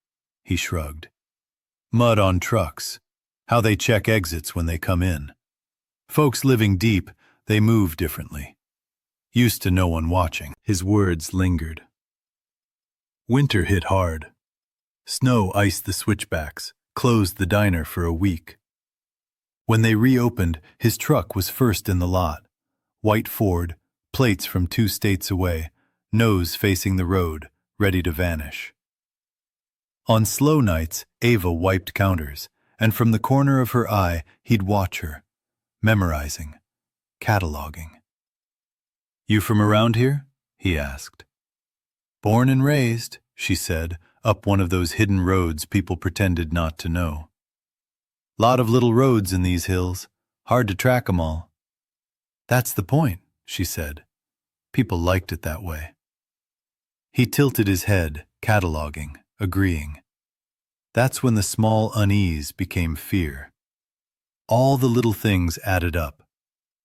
He shrugged. Mud on trucks. How they check exits when they come in. Folks living deep, they move differently. Used to no one watching. His words lingered. Winter hit hard. Snow iced the switchbacks, closed the diner for a week. When they reopened, his truck was first in the lot. White Ford, plates from 2 states away, nose facing the road, ready to vanish. On slow nights, Ava wiped counters, and from the corner of her eye, he'd watch her, memorizing, cataloging. "You from around here?" he asked. "Born and raised," she said, up one of those hidden roads people pretended not to know. "Lot of little roads in these hills, hard to track 'em all." "That's the point," she said. People liked it that way. He tilted his head, cataloging, agreeing. That's when the small unease became fear. All the little things added up.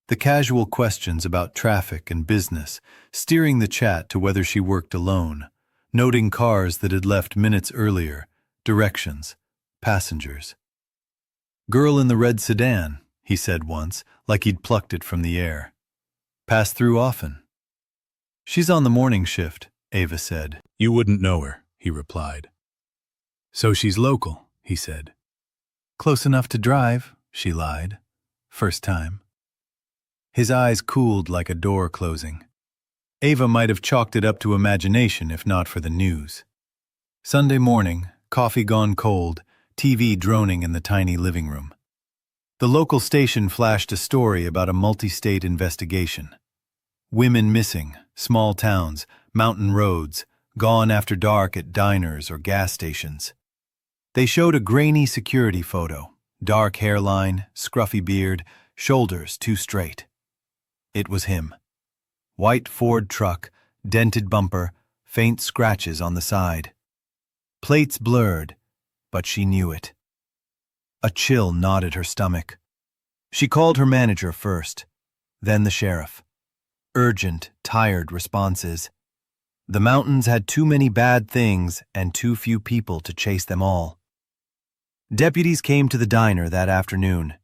The casual questions about traffic and business, steering the chat to whether she worked alone, noting cars that had left minutes earlier, directions, passengers. "Girl in the red sedan," he said once, like he'd plucked it from the air. "Pass through often." "She's on the morning shift," Ava said. "You wouldn't know her," he replied. "So she's local," he said. "Close enough to drive," she lied. "First time." His eyes cooled like a door closing. Ava might have chalked it up to imagination if not for the news. Sunday morning, coffee gone cold, TV droning in the tiny living room. The local station flashed a story about a multi-state investigation. Women missing, small towns, mountain roads, gone after dark at diners or gas stations. They showed a grainy security photo, dark hairline, scruffy beard, shoulders too straight. It was him. White Ford truck, dented bumper, faint scratches on the side. Plates blurred, but she knew it. A chill knotted her stomach. She called her manager first, then the sheriff. Urgent, tired responses. The mountains had too many bad things and too few people to chase them all. Deputies came to the diner that afternoon.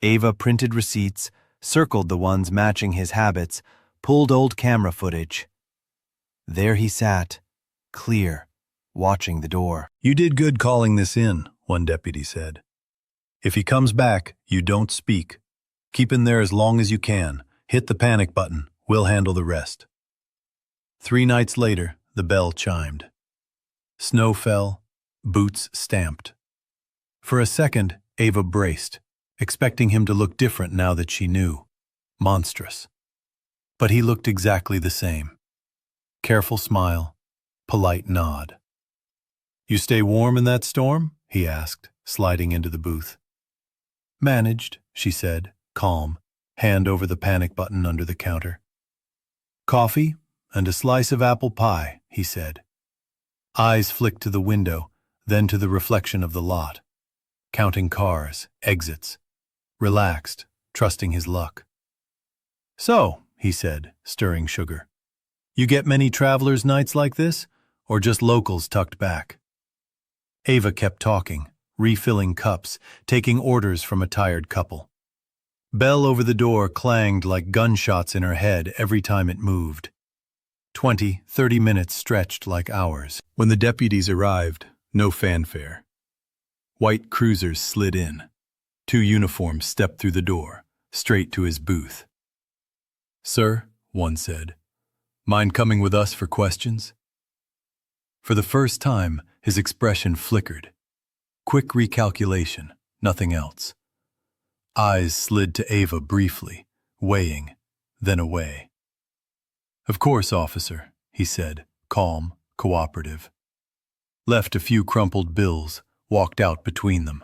Ava printed receipts, circled the ones matching his habits, pulled old camera footage. There he sat, clear, watching the door. "You did good calling this in," one deputy said. "If he comes back, you don't speak. Keep in there as long as you can. Hit the panic button. We'll handle the rest." 3 nights later, the bell chimed. Snow fell, boots stamped. For a second, Ava braced, expecting him to look different now that she knew. Monstrous. But he looked exactly the same. Careful smile, polite nod. "You stay warm in that storm?" he asked, sliding into the booth. "Managed," she said, calm, hand over the panic button under the counter. "Coffee and a slice of apple pie," he said. Eyes flicked to the window, then to the reflection of the lot. Counting cars, exits. Relaxed, trusting his luck. "So," he said, stirring sugar, "you get many travelers' nights like this, or just locals tucked back?" Ava kept talking, refilling cups, taking orders from a tired couple. Bell over the door clanged like gunshots in her head every time it moved. 20, 30 minutes stretched like hours. When the deputies arrived, no fanfare. White cruisers slid in. 2 uniforms stepped through the door, straight to his booth. "Sir," one said, "mind coming with us for questions?" For the first time, his expression flickered. Quick recalculation, nothing else. Eyes slid to Ava briefly, weighing, then away. "Of course, officer," he said, calm, cooperative. Left a few crumpled bills, walked out between them.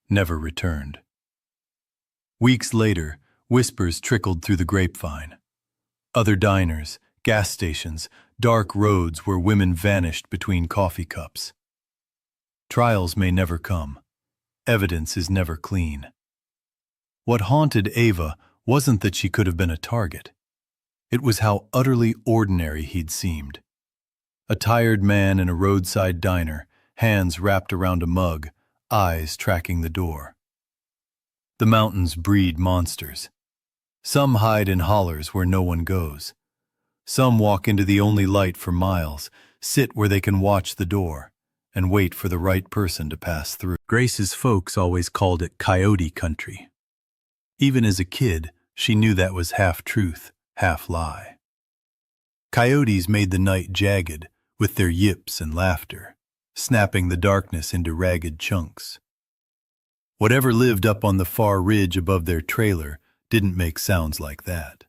Never returned. Weeks later, whispers trickled through the grapevine. Other diners, gas stations, dark roads where women vanished between coffee cups. Trials may never come. Evidence is never clean. What haunted Ava wasn't that she could have been a target. It was how utterly ordinary he'd seemed. A tired man in a roadside diner, hands wrapped around a mug, eyes tracking the door. The mountains breed monsters. Some hide in hollers where no one goes. Some walk into the only light for miles, sit where they can watch the door, and wait for the right person to pass through. Grace's folks always called it coyote country. Even as a kid, she knew that was half truth, half lie. Coyotes made the night jagged with their yips and laughter, snapping the darkness into ragged chunks. Whatever lived up on the far ridge above their trailer didn't make sounds like that.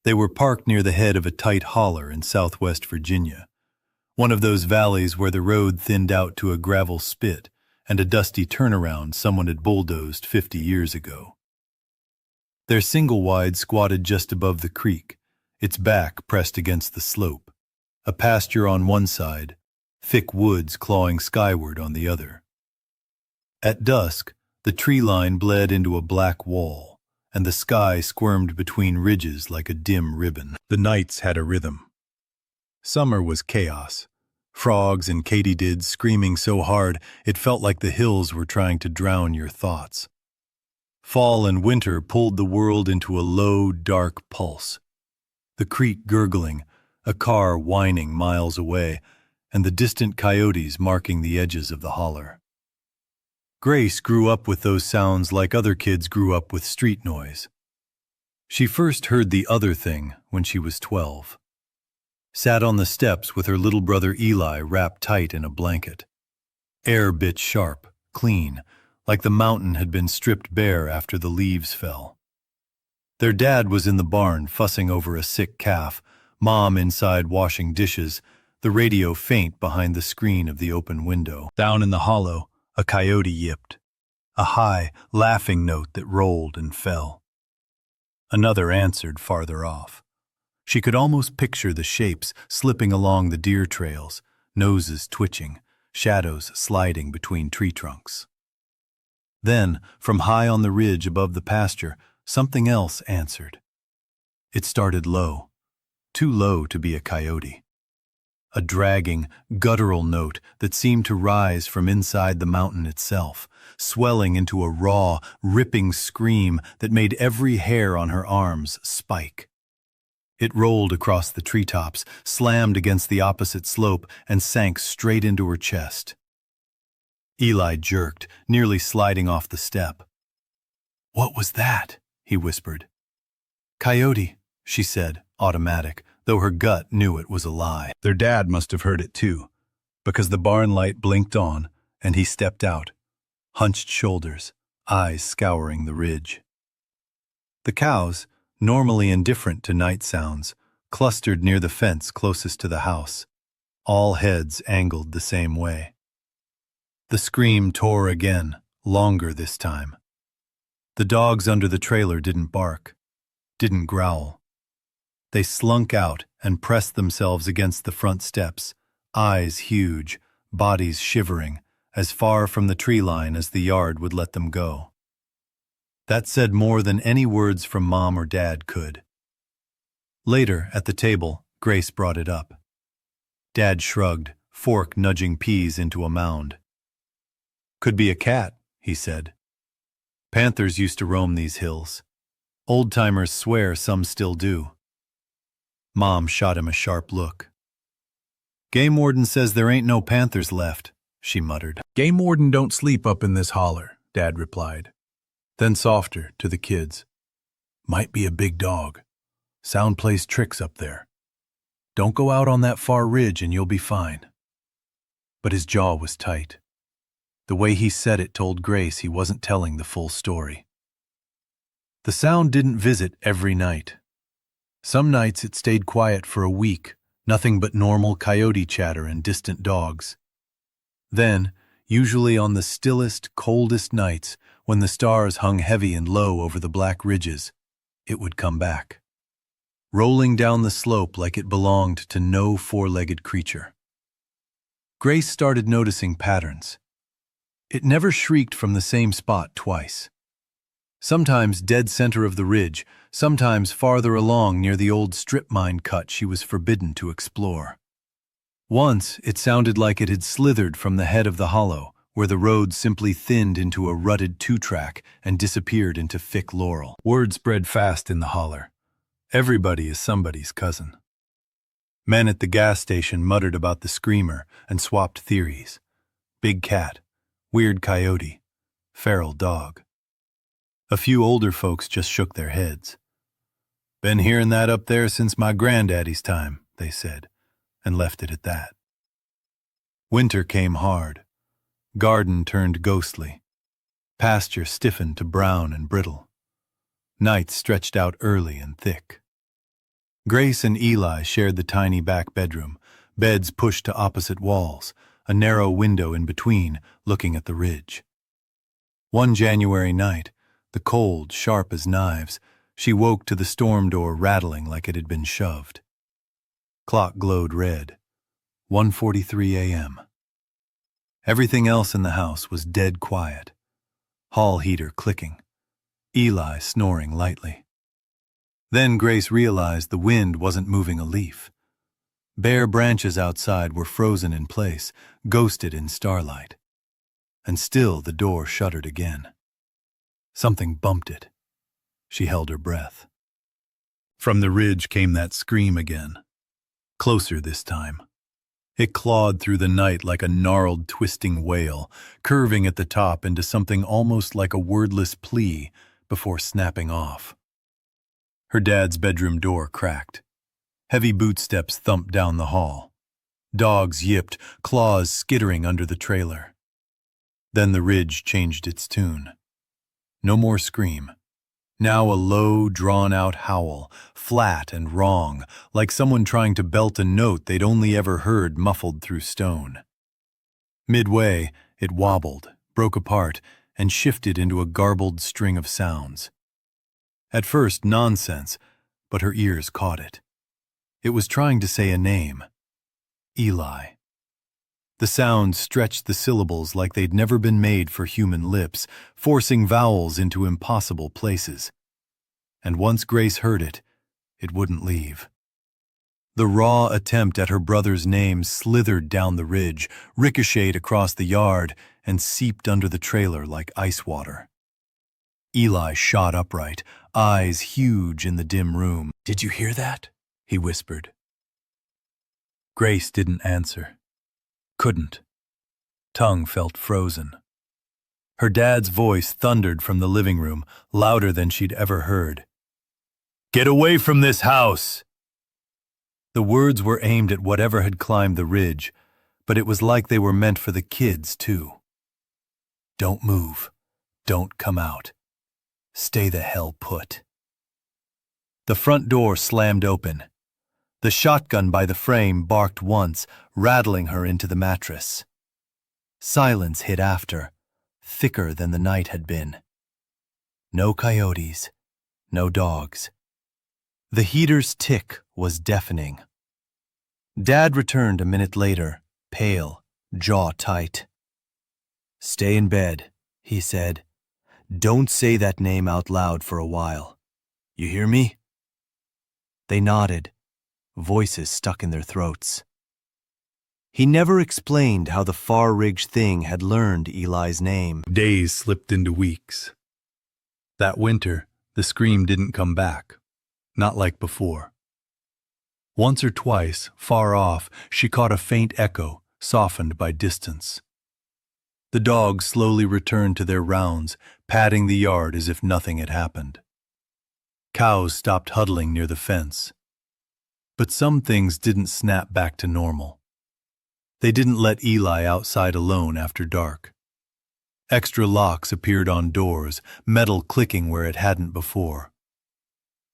They were parked near the head of a tight holler in southwest Virginia, one of those valleys where the road thinned out to a gravel spit and a dusty turnaround someone had bulldozed 50 years ago. Their single-wide squatted just above the creek, its back pressed against the slope, a pasture on one side, thick woods clawing skyward on the other. At dusk, the tree line bled into a black wall, and the sky squirmed between ridges like a dim ribbon. The nights had a rhythm. Summer was chaos. Frogs and katydids screaming so hard it felt like the hills were trying to drown your thoughts. Fall and winter pulled the world into a low, dark pulse. The creek gurgling, a car whining miles away, and the distant coyotes marking the edges of the holler. Grace grew up with those sounds like other kids grew up with street noise. She first heard the other thing when she was 12. Sat on the steps with her little brother Eli wrapped tight in a blanket. Air bit sharp, clean, like the mountain had been stripped bare after the leaves fell. Their dad was in the barn fussing over a sick calf, Mom inside washing dishes, the radio faint behind the screen of the open window. Down in the hollow, a coyote yipped, a high, laughing note that rolled and fell. Another answered farther off. She could almost picture the shapes slipping along the deer trails, noses twitching, shadows sliding between tree trunks. Then, from high on the ridge above the pasture, something else answered. It started low, too low to be a coyote. A dragging, guttural note that seemed to rise from inside the mountain itself, swelling into a raw, ripping scream that made every hair on her arms spike. It rolled across the treetops, slammed against the opposite slope, and sank straight into her chest. Eli jerked, nearly sliding off the step. "What was that?" he whispered. "Coyote," she said, automatic, though her gut knew it was a lie. Their dad must have heard it too, because the barn light blinked on, and he stepped out, hunched shoulders, eyes scouring the ridge. The cows, normally indifferent to night sounds, clustered near the fence closest to the house, all heads angled the same way. The scream tore again, longer this time. The dogs under the trailer didn't bark, didn't growl. They slunk out and pressed themselves against the front steps, eyes huge, bodies shivering, as far from the tree line as the yard would let them go. That said more than any words from Mom or Dad could. Later, at the table, Grace brought it up. Dad shrugged, fork nudging peas into a mound. "Could be a cat," he said. "Panthers used to roam these hills. Old-timers swear some still do." Mom shot him a sharp look. "Game warden says there ain't no panthers left," she muttered. "Game warden don't sleep up in this holler," Dad replied. Then softer, to the kids. "Might be a big dog. Sound plays tricks up there. Don't go out on that far ridge and you'll be fine." But his jaw was tight. The way he said it told Grace he wasn't telling the full story. The sound didn't visit every night. Some nights it stayed quiet for a week, nothing but normal coyote chatter and distant dogs. Then, usually on the stillest, coldest nights, when the stars hung heavy and low over the black ridges, it would come back, rolling down the slope like it belonged to no four-legged creature. Grace started noticing patterns. It never shrieked from the same spot twice. Sometimes dead center of the ridge, sometimes farther along near the old strip mine cut she was forbidden to explore. Once it sounded like it had slithered from the head of the hollow, where the road simply thinned into a rutted two-track and disappeared into thick laurel. Word spread fast in the holler. Everybody is somebody's cousin. Men at the gas station muttered about the screamer and swapped theories. Big cat, weird coyote, feral dog. A few older folks just shook their heads. Been hearing that up there since my granddaddy's time, they said, and left it at that. Winter came hard. Garden turned ghostly. Pasture stiffened to brown and brittle. Nights stretched out early and thick. Grace and Eli shared the tiny back bedroom, beds pushed to opposite walls, a narrow window in between, looking at the ridge. One January night, the cold sharp as knives, she woke to the storm door rattling like it had been shoved. Clock glowed red. 1:43 a.m. Everything else in the house was dead quiet. Hall heater clicking. Eli snoring lightly. Then Grace realized the wind wasn't moving a leaf. Bare branches outside were frozen in place, ghosted in starlight. And still the door shuddered again. Something bumped it. She held her breath. From the ridge came that scream again. Closer this time. It clawed through the night like a gnarled, twisting wail, curving at the top into something almost like a wordless plea before snapping off. Her dad's bedroom door cracked. Heavy bootsteps thumped down the hall. Dogs yipped, claws skittering under the trailer. Then the ridge changed its tune. No more scream. Now a low, drawn-out howl, flat and wrong, like someone trying to belt a note they'd only ever heard muffled through stone. Midway, it wobbled, broke apart, and shifted into a garbled string of sounds. At first, nonsense, but her ears caught it. It was trying to say a name. Eli. The sound stretched the syllables like they'd never been made for human lips, forcing vowels into impossible places. And once Grace heard it, it wouldn't leave. The raw attempt at her brother's name slithered down the ridge, ricocheted across the yard, and seeped under the trailer like ice water. Eli shot upright, eyes huge in the dim room. "Did you hear that?" he whispered. Grace didn't answer. Couldn't. Tongue felt frozen. Her dad's voice thundered from the living room, louder than she'd ever heard. "Get away from this house!" The words were aimed at whatever had climbed the ridge, but it was like they were meant for the kids, too. Don't move. Don't come out. Stay the hell put. The front door slammed open. The shotgun by the frame barked once, rattling her into the mattress. Silence hit after, thicker than the night had been. No coyotes, no dogs. The heater's tick was deafening. Dad returned a minute later, pale, jaw tight. "Stay in bed," he said. "Don't say that name out loud for a while. You hear me?" They nodded, voices stuck in their throats. He never explained how the far-ridge thing had learned Eli's name. Days slipped into weeks. That winter, the scream didn't come back, not like before. Once or twice, far off, she caught a faint echo, softened by distance. The dogs slowly returned to their rounds, padding the yard as if nothing had happened. Cows stopped huddling near the fence. But some things didn't snap back to normal. They didn't let Eli outside alone after dark. Extra locks appeared on doors, metal clicking where it hadn't before.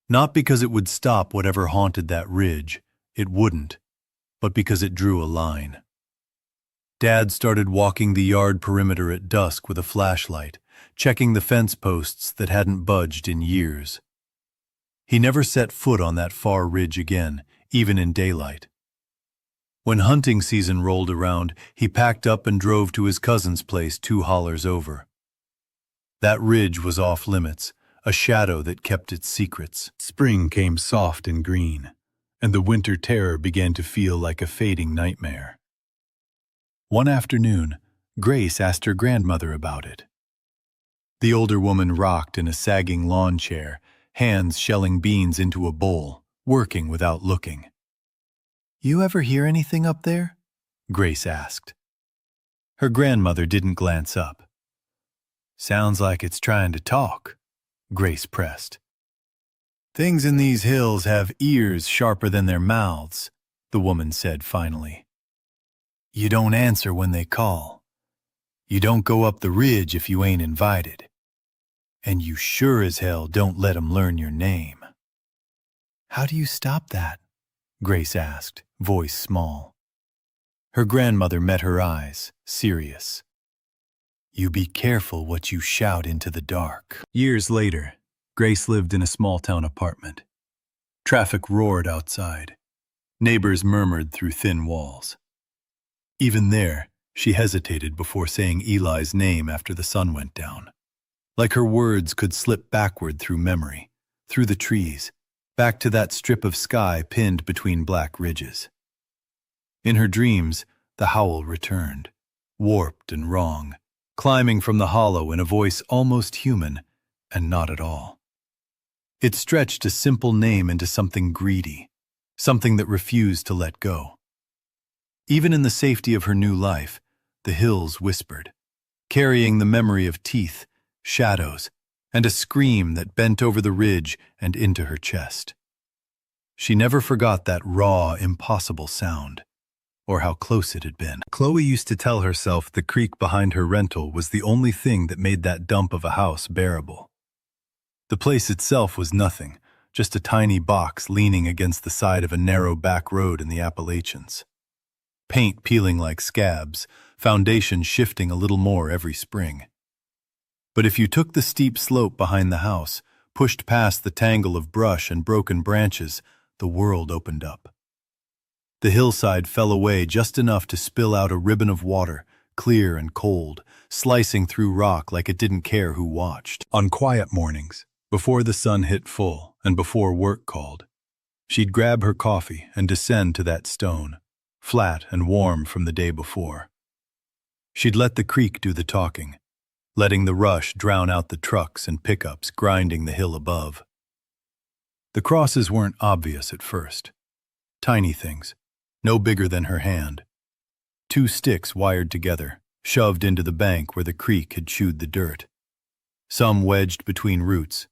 Not because it would stop whatever haunted that ridge, it wouldn't, but because it drew a line. Dad started walking the yard perimeter at dusk with a flashlight, checking the fence posts that hadn't budged in years. He never set foot on that far ridge again, even in daylight. When hunting season rolled around, he packed up and drove to his cousin's place 2 hollers over. That ridge was off limits, a shadow that kept its secrets. Spring came soft and green, and the winter terror began to feel like a fading nightmare. One afternoon, Grace asked her grandmother about it. The older woman rocked in a sagging lawn chair, hands shelling beans into a bowl, working without looking. "You ever hear anything up there?" Grace asked. Her grandmother didn't glance up. "Sounds like it's trying to talk," Grace pressed. "Things in these hills have ears sharper than their mouths," the woman said finally. "You don't answer when they call. You don't go up the ridge if you ain't invited. And you sure as hell don't let 'em learn your name." "How do you stop that?" Grace asked, voice small. Her grandmother met her eyes, serious. "You be careful what you shout into the dark." Years later, Grace lived in a small-town apartment. Traffic roared outside. Neighbors murmured through thin walls. Even there, she hesitated before saying Eli's name after the sun went down. Like her words could slip backward through memory, through the trees, back to that strip of sky pinned between black ridges. In her dreams, the howl returned, warped and wrong, climbing from the hollow in a voice almost human and not at all. It stretched a simple name into something greedy, something that refused to let go. Even in the safety of her new life, the hills whispered, carrying the memory of teeth, shadows, and a scream that bent over the ridge and into her chest. She never forgot that raw, impossible sound, or how close it had been. Chloe used to tell herself the creek behind her rental was the only thing that made that dump of a house bearable. The place itself was nothing, just a tiny box leaning against the side of a narrow back road in the Appalachians. Paint peeling like scabs, foundation shifting a little more every spring. But if you took the steep slope behind the house, pushed past the tangle of brush and broken branches, the world opened up. The hillside fell away just enough to spill out a ribbon of water, clear and cold, slicing through rock like it didn't care who watched. On quiet mornings, before the sun hit full and before work called, she'd grab her coffee and descend to that stone, flat and warm from the day before. She'd let the creek do the talking, letting the rush drown out the trucks and pickups grinding the hill above. The crosses weren't obvious at first. Tiny things, no bigger than her hand. 2 sticks wired together, shoved into the bank where the creek had chewed the dirt. Some wedged between roots,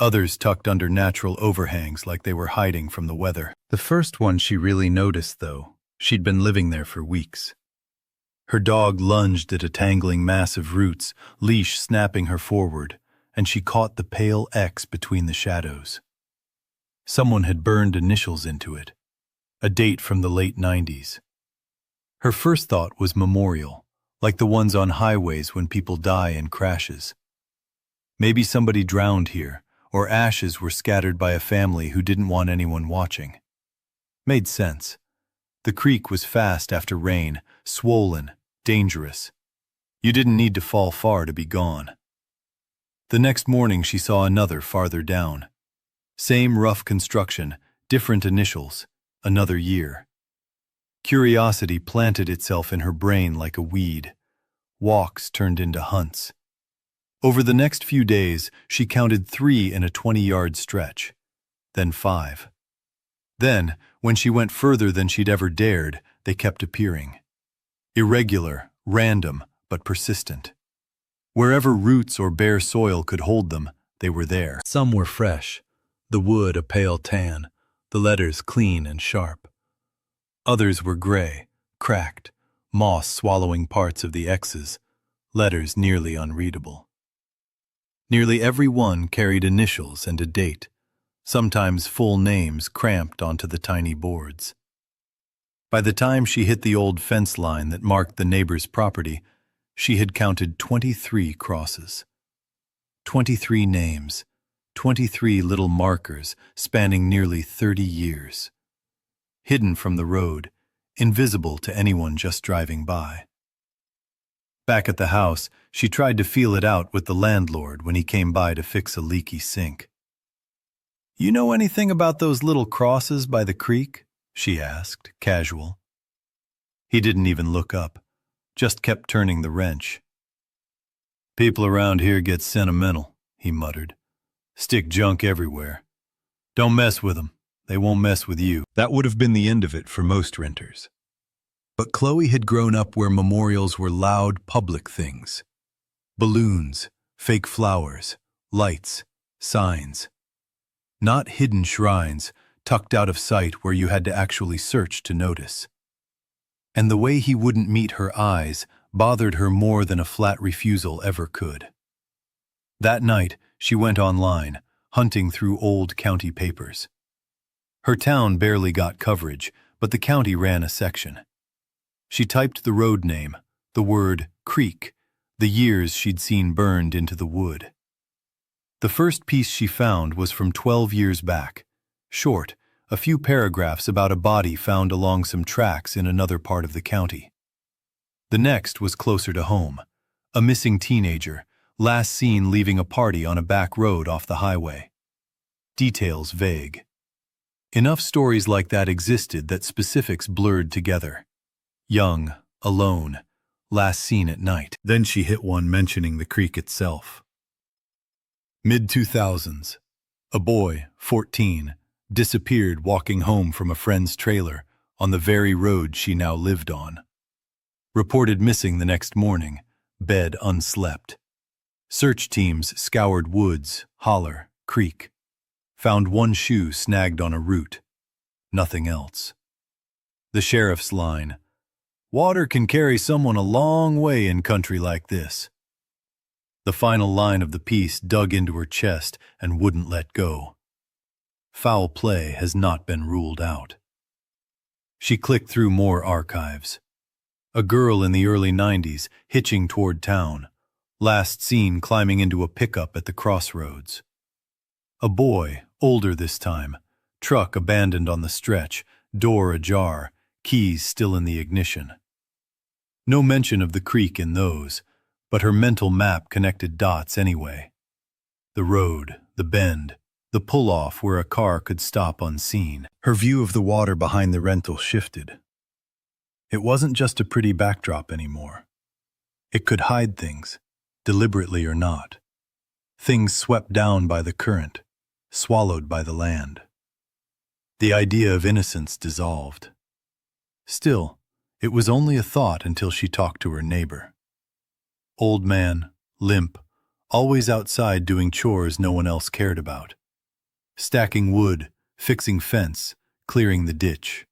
others tucked under natural overhangs like they were hiding from the weather. The first one she really noticed, though. She'd been living there for weeks. Her dog lunged at a tangling mass of roots, leash snapping her forward, and she caught the pale X between the shadows. Someone had burned initials into it, a date from the late 90s. Her first thought was memorial, like the ones on highways when people die in crashes. Maybe somebody drowned here, or ashes were scattered by a family who didn't want anyone watching. Made sense. The creek was fast after rain, swollen, dangerous. You didn't need to fall far to be gone. The next morning she saw another farther down. Same rough construction, different initials, another year. Curiosity planted itself in her brain like a weed. Walks turned into hunts. Over the next few days, she counted 3 in a 20-yard stretch, then 5. Then, when she went further than she'd ever dared, they kept appearing. Irregular, random, but persistent. Wherever roots or bare soil could hold them, they were there. Some were fresh, the wood a pale tan, the letters clean and sharp. Others were gray, cracked, moss swallowing parts of the X's, letters nearly unreadable. Nearly every one carried initials and a date, sometimes full names cramped onto the tiny boards. By the time she hit the old fence line that marked the neighbor's property, she had counted 23 crosses. 23 names, 23 little markers spanning nearly 30 years. Hidden from the road, invisible to anyone just driving by. Back at the house, she tried to feel it out with the landlord when he came by to fix a leaky sink. "You know anything about those little crosses by the creek?" she asked, casual. He didn't even look up, just kept turning the wrench. "People around here get sentimental," he muttered. "Stick junk everywhere. Don't mess with 'em. They won't mess with you. That would have been the end of it for most renters. But Chloe had grown up where memorials were loud public things. Balloons, fake flowers, lights, signs. Not hidden shrines, tucked out of sight where you had to actually search to notice. And the way he wouldn't meet her eyes bothered her more than a flat refusal ever could. That night, she went online, hunting through old county papers. Her town barely got coverage, but the county ran a section. She typed the road name, the word creek, the years she'd seen burned into the wood. The first piece she found was from 12 years back, short, a few paragraphs about a body found along some tracks in another part of the county. The next was closer to home, a missing teenager, last seen leaving a party on a back road off the highway. Details vague. Enough stories like that existed that specifics blurred together. Young, alone, last seen at night. Then she hit one mentioning the creek itself. Mid-2000s. A boy, 14, disappeared walking home from a friend's trailer on the very road she now lived on. Reported missing the next morning, bed unslept. Search teams scoured woods, holler, creek. Found one shoe snagged on a root. Nothing else. The sheriff's line, "Water can carry someone a long way in country like this." The final line of the piece dug into her chest and wouldn't let go. Foul play has not been ruled out. She clicked through more archives. A girl in the early 90s hitching toward town, last seen climbing into a pickup at the crossroads. A boy, older this time, truck abandoned on the stretch, door ajar, keys still in the ignition. No mention of the creek in those, but her mental map connected dots anyway. The road, the bend, the pull-off where a car could stop unseen. Her view of the water behind the rental shifted. It wasn't just a pretty backdrop anymore. It could hide things, deliberately or not. Things swept down by the current, swallowed by the land. The idea of innocence dissolved. Still, it was only a thought until she talked to her neighbor. Old man, limp, always outside doing chores no one else cared about. Stacking wood, fixing fence, clearing the ditch.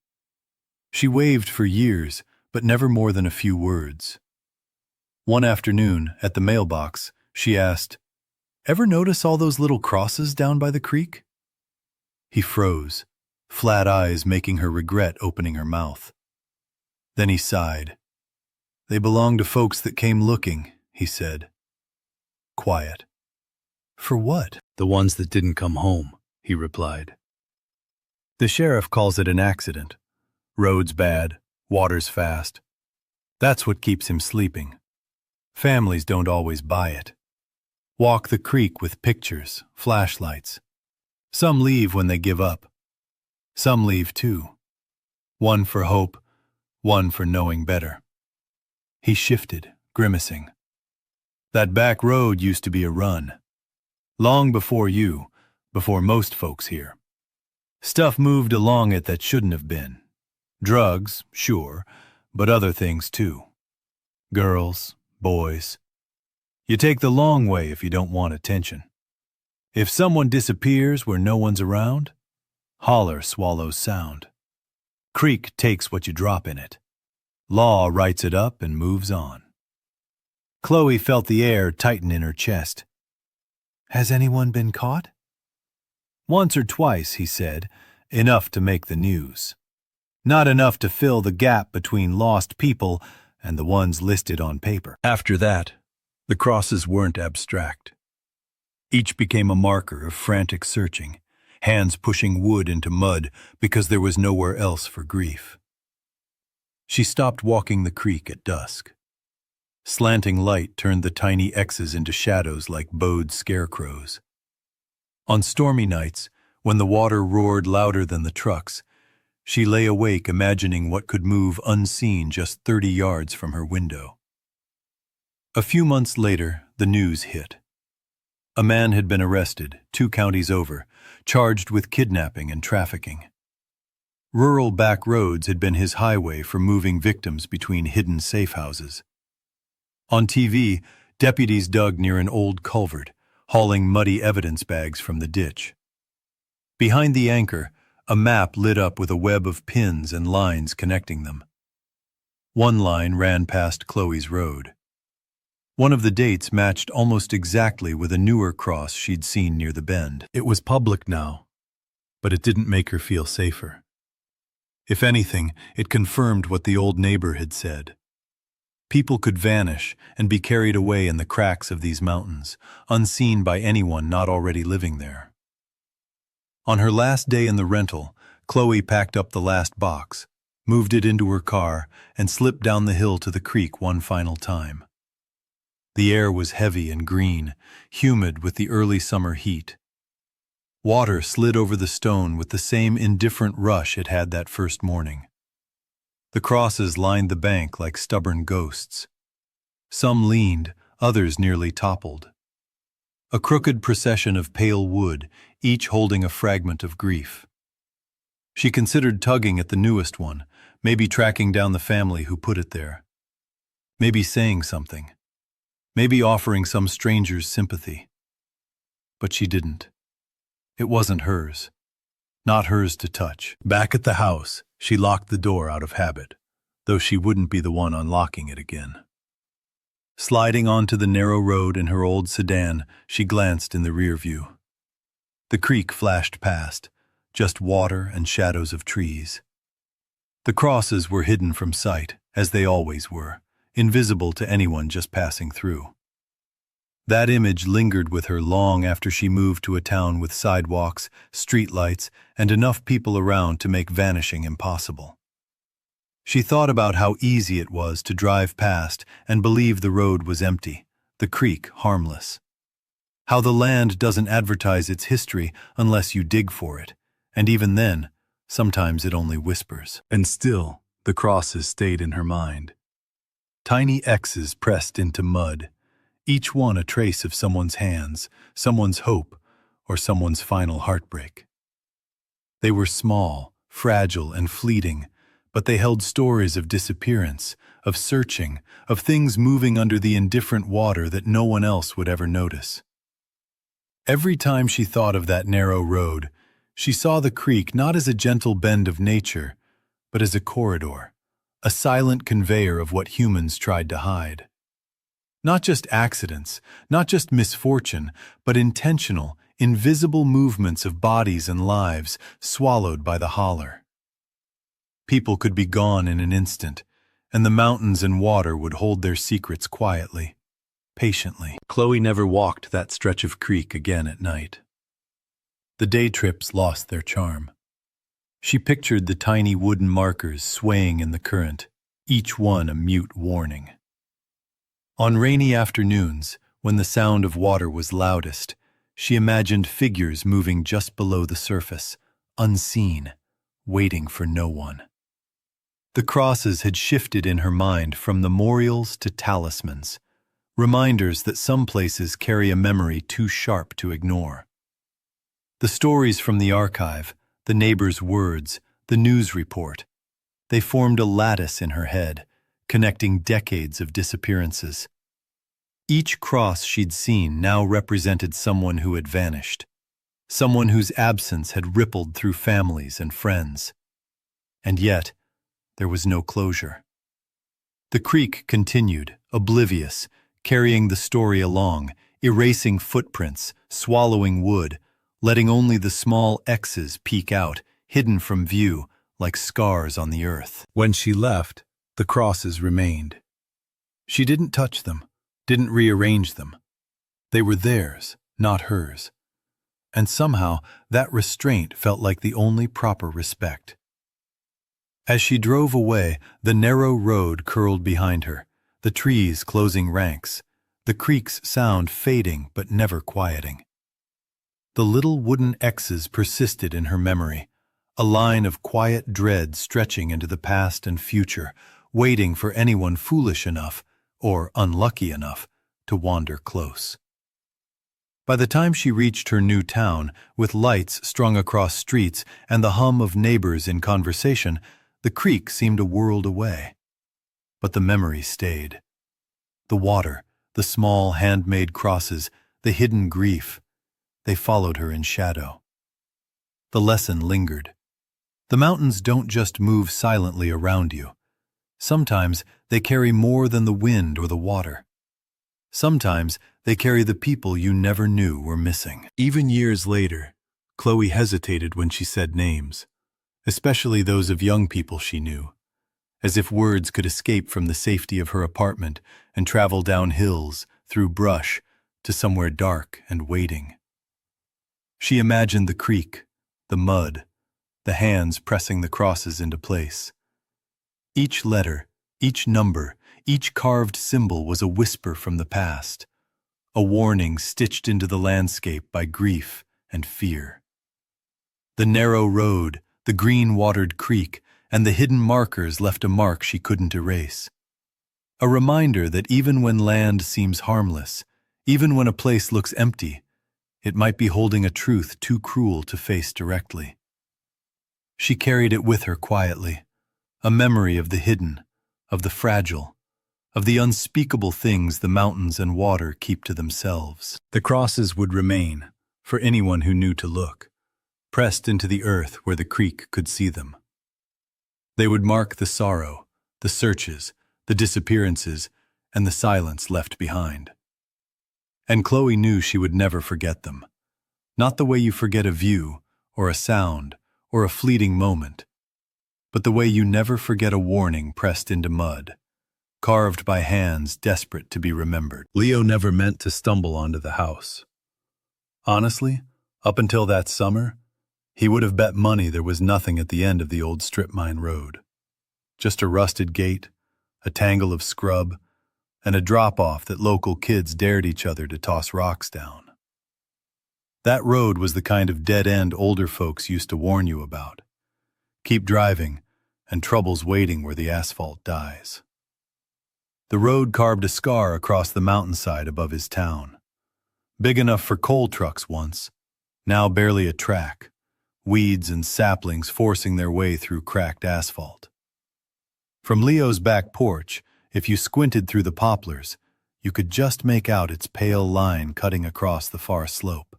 She waved for years, but never more than a few words. One afternoon, at the mailbox, she asked, "Ever notice all those little crosses down by the creek?" He froze, flat eyes making her regret opening her mouth. Then he sighed. "They belong to folks that came looking," he said. Quiet. "For what?" "The ones that didn't come home," he replied. The sheriff calls it an accident. Roads bad, water's fast. That's what keeps him sleeping. Families don't always buy it. Walk the creek with pictures, flashlights. Some leave when they give up. Some leave too. One for hope, one for knowing better. He shifted, grimacing. "That back road used to be a run. Long before you, before most folks here. Stuff moved along it that shouldn't have been. Drugs, sure, but other things too. Girls, boys. You take the long way if you don't want attention. If someone disappears where no one's around, holler swallows sound. Creek takes what you drop in it. Law writes it up and moves on." Chloe felt the air tighten in her chest. "Has anyone been caught?" "Once or twice," he said, "enough to make the news. Not enough to fill the gap between lost people and the ones listed on paper." After that, the crosses weren't abstract. Each became a marker of frantic searching, hands pushing wood into mud because there was nowhere else for grief. She stopped walking the creek at dusk. Slanting light turned the tiny X's into shadows like bowed scarecrows. On stormy nights, when the water roared louder than the trucks, she lay awake imagining what could move unseen just 30 yards from her window. A few months later, the news hit. A man had been arrested, 2 counties over, charged with kidnapping and trafficking. Rural back roads had been his highway for moving victims between hidden safe houses. On TV, deputies dug near an old culvert, hauling muddy evidence bags from the ditch. Behind the anchor, a map lit up with a web of pins and lines connecting them. One line ran past Chloe's road. One of the dates matched almost exactly with a newer cross she'd seen near the bend. It was public now, but it didn't make her feel safer. If anything, it confirmed what the old neighbor had said. People could vanish and be carried away in the cracks of these mountains, unseen by anyone not already living there. On her last day in the rental, Chloe packed up the last box, moved it into her car, and slipped down the hill to the creek one final time. The air was heavy and green, humid with the early summer heat. Water slid over the stone with the same indifferent rush it had that first morning. The crosses lined the bank like stubborn ghosts. Some leaned, others nearly toppled. A crooked procession of pale wood, each holding a fragment of grief. She considered tugging at the newest one, maybe tracking down the family who put it there. Maybe saying something. Maybe offering some stranger's sympathy. But she didn't. It wasn't hers. Not hers to touch. Back at the house, she locked the door out of habit, though she wouldn't be the one unlocking it again. Sliding onto the narrow road in her old sedan, she glanced in the rear view. The creek flashed past, just water and shadows of trees. The crosses were hidden from sight, as they always were, invisible to anyone just passing through. That image lingered with her long after she moved to a town with sidewalks, streetlights, and enough people around to make vanishing impossible. She thought about how easy it was to drive past and believe the road was empty, the creek harmless. How the land doesn't advertise its history unless you dig for it, and even then, sometimes it only whispers. And still, the crosses stayed in her mind. Tiny X's pressed into mud, each one a trace of someone's hands, someone's hope, or someone's final heartbreak. They were small, fragile, and fleeting, but they held stories of disappearance, of searching, of things moving under the indifferent water that no one else would ever notice. Every time she thought of that narrow road, she saw the creek not as a gentle bend of nature, but as a corridor, a silent conveyor of what humans tried to hide. Not just accidents, not just misfortune, but intentional, invisible movements of bodies and lives swallowed by the holler. People could be gone in an instant, and the mountains and water would hold their secrets quietly, patiently. Chloe never walked that stretch of creek again at night. The day trips lost their charm. She pictured the tiny wooden markers swaying in the current, each one a mute warning. On rainy afternoons, when the sound of water was loudest, she imagined figures moving just below the surface, unseen, waiting for no one. The crosses had shifted in her mind from memorials to talismans, reminders that some places carry a memory too sharp to ignore. The stories from the archive, the neighbor's words, the news report, they formed a lattice in her head, connecting decades of disappearances. Each cross she'd seen now represented someone who had vanished, someone whose absence had rippled through families and friends. And yet, there was no closure. The creek continued, oblivious, carrying the story along, erasing footprints, swallowing wood, letting only the small X's peek out, hidden from view, like scars on the earth. When she left, the crosses remained. She didn't touch them, didn't rearrange them. They were theirs, not hers. And somehow, that restraint felt like the only proper respect. As she drove away, the narrow road curled behind her, the trees closing ranks, the creek's sound fading but never quieting. The little wooden X's persisted in her memory, a line of quiet dread stretching into the past and future, waiting for anyone foolish enough, or unlucky enough, to wander close. By the time she reached her new town, with lights strung across streets and the hum of neighbors in conversation, the creek seemed a world away. But the memory stayed. The water, the small handmade crosses, the hidden grief, they followed her in shadow. The lesson lingered. The mountains don't just move silently around you. Sometimes they carry more than the wind or the water. Sometimes they carry the people you never knew were missing. Even years later, Chloe hesitated when she said names, especially those of young people she knew, as if words could escape from the safety of her apartment and travel down hills, through brush, to somewhere dark and waiting. She imagined the creek, the mud, the hands pressing the crosses into place. Each letter, each number, each carved symbol was a whisper from the past, a warning stitched into the landscape by grief and fear. The narrow road, the green-watered creek, and the hidden markers left a mark she couldn't erase. A reminder that even when land seems harmless, even when a place looks empty, it might be holding a truth too cruel to face directly. She carried it with her quietly, a memory of the hidden, of the fragile, of the unspeakable things the mountains and water keep to themselves. The crosses would remain, for anyone who knew to look, pressed into the earth where the creek could see them. They would mark the sorrow, the searches, the disappearances, and the silence left behind. And Chloe knew she would never forget them. Not the way you forget a view, or a sound, or a fleeting moment, but the way you never forget a warning pressed into mud, carved by hands desperate to be remembered. Leo never meant to stumble onto the house. Honestly, up until that summer, he would have bet money there was nothing at the end of the old strip mine road. Just a rusted gate, a tangle of scrub, and a drop-off that local kids dared each other to toss rocks down. That road was the kind of dead end older folks used to warn you about. Keep driving, and trouble's waiting where the asphalt dies. The road carved a scar across the mountainside above his town. Big enough for coal trucks once, now barely a track, weeds and saplings forcing their way through cracked asphalt. From Leo's back porch, if you squinted through the poplars, you could just make out its pale line cutting across the far slope.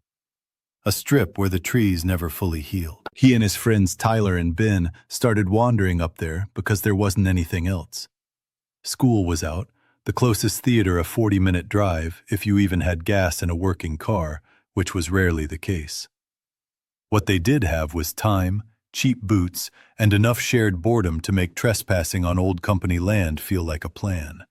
A strip where the trees never fully healed. He and his friends Tyler and Ben started wandering up there because there wasn't anything else. School was out, the closest theater a 40-minute drive if you even had gas in a working car, which was rarely the case. What they did have was time, cheap boots, and enough shared boredom to make trespassing on old company land feel like a plan.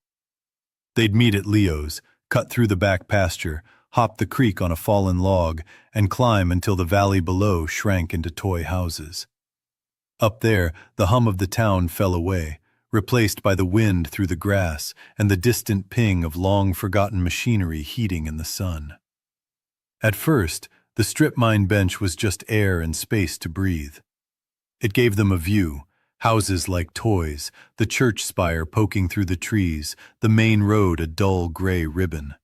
They'd meet at Leo's, cut through the back pasture, hop the creek on a fallen log, and climb until the valley below shrank into toy houses. Up there, the hum of the town fell away, replaced by the wind through the grass and the distant ping of long-forgotten machinery heating in the sun. At first, the strip mine bench was just air and space to breathe. It gave them a view, houses like toys, the church spire poking through the trees, the main road a dull gray ribbon.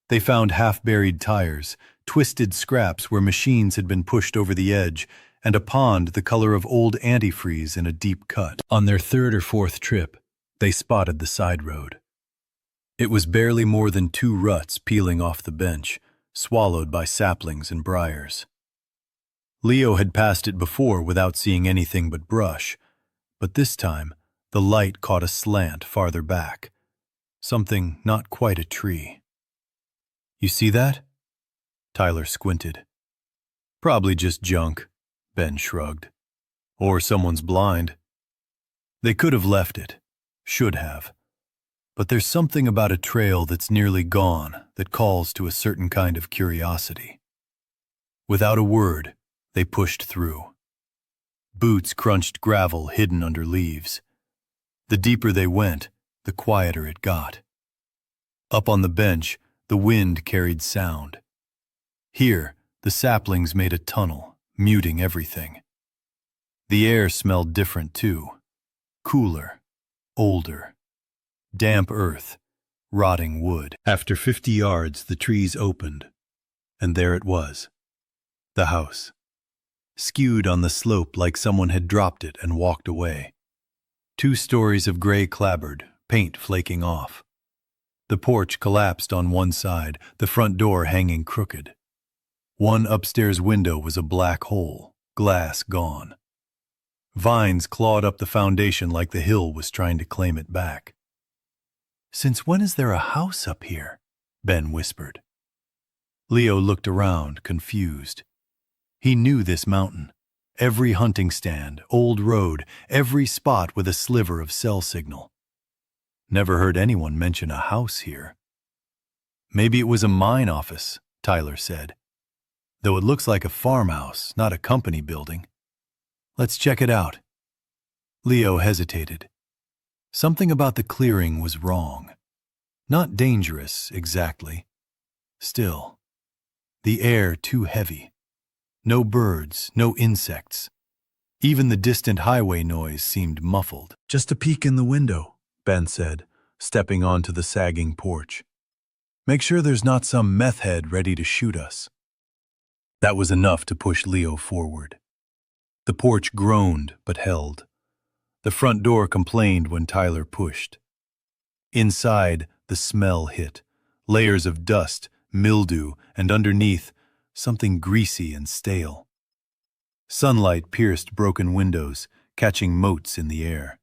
They found half-buried tires, twisted scraps where machines had been pushed over the edge, and a pond the color of old antifreeze in a deep cut. On their third or fourth trip, they spotted the side road. It was barely more than 2 ruts peeling off the bench, swallowed by saplings and briars. Leo had passed it before without seeing anything but brush, but this time the light caught a slant farther back, something not quite a tree. "You see that?" Tyler squinted. "Probably just junk," Ben shrugged. "Or someone's blind. They could have left it, should have. But there's something about a trail that's nearly gone that calls to a certain kind of curiosity." Without a word, they pushed through. Boots crunched gravel hidden under leaves. The deeper they went, the quieter it got. Up on the bench, the wind carried sound. Here, the saplings made a tunnel, muting everything. The air smelled different too. Cooler, older. Damp earth, rotting wood. After 50 yards, the trees opened. And there it was. The house. Skewed on the slope like someone had dropped it and walked away. 2 stories of gray clapboard, paint flaking off. The porch collapsed on one side, the front door hanging crooked. One upstairs window was a black hole, glass gone. Vines clawed up the foundation like the hill was trying to claim it back. "Since when is there a house up here?" Ben whispered. Leo looked around, confused. He knew this mountain. Every hunting stand, old road, every spot with a sliver of cell signal. Never heard anyone mention a house here. "Maybe it was a mine office," Tyler said. "Though it looks like a farmhouse, not a company building. Let's check it out." Leo hesitated. Something about the clearing was wrong. Not dangerous, exactly. Still, the air too heavy. No birds, no insects. Even the distant highway noise seemed muffled. "Just a peek in the window," Ben said, stepping onto the sagging porch. "Make sure there's not some meth head ready to shoot us." That was enough to push Leo forward. The porch groaned but held. The front door complained when Tyler pushed. Inside, the smell hit. Layers of dust, mildew, and underneath, something greasy and stale. Sunlight pierced broken windows, catching motes in the air.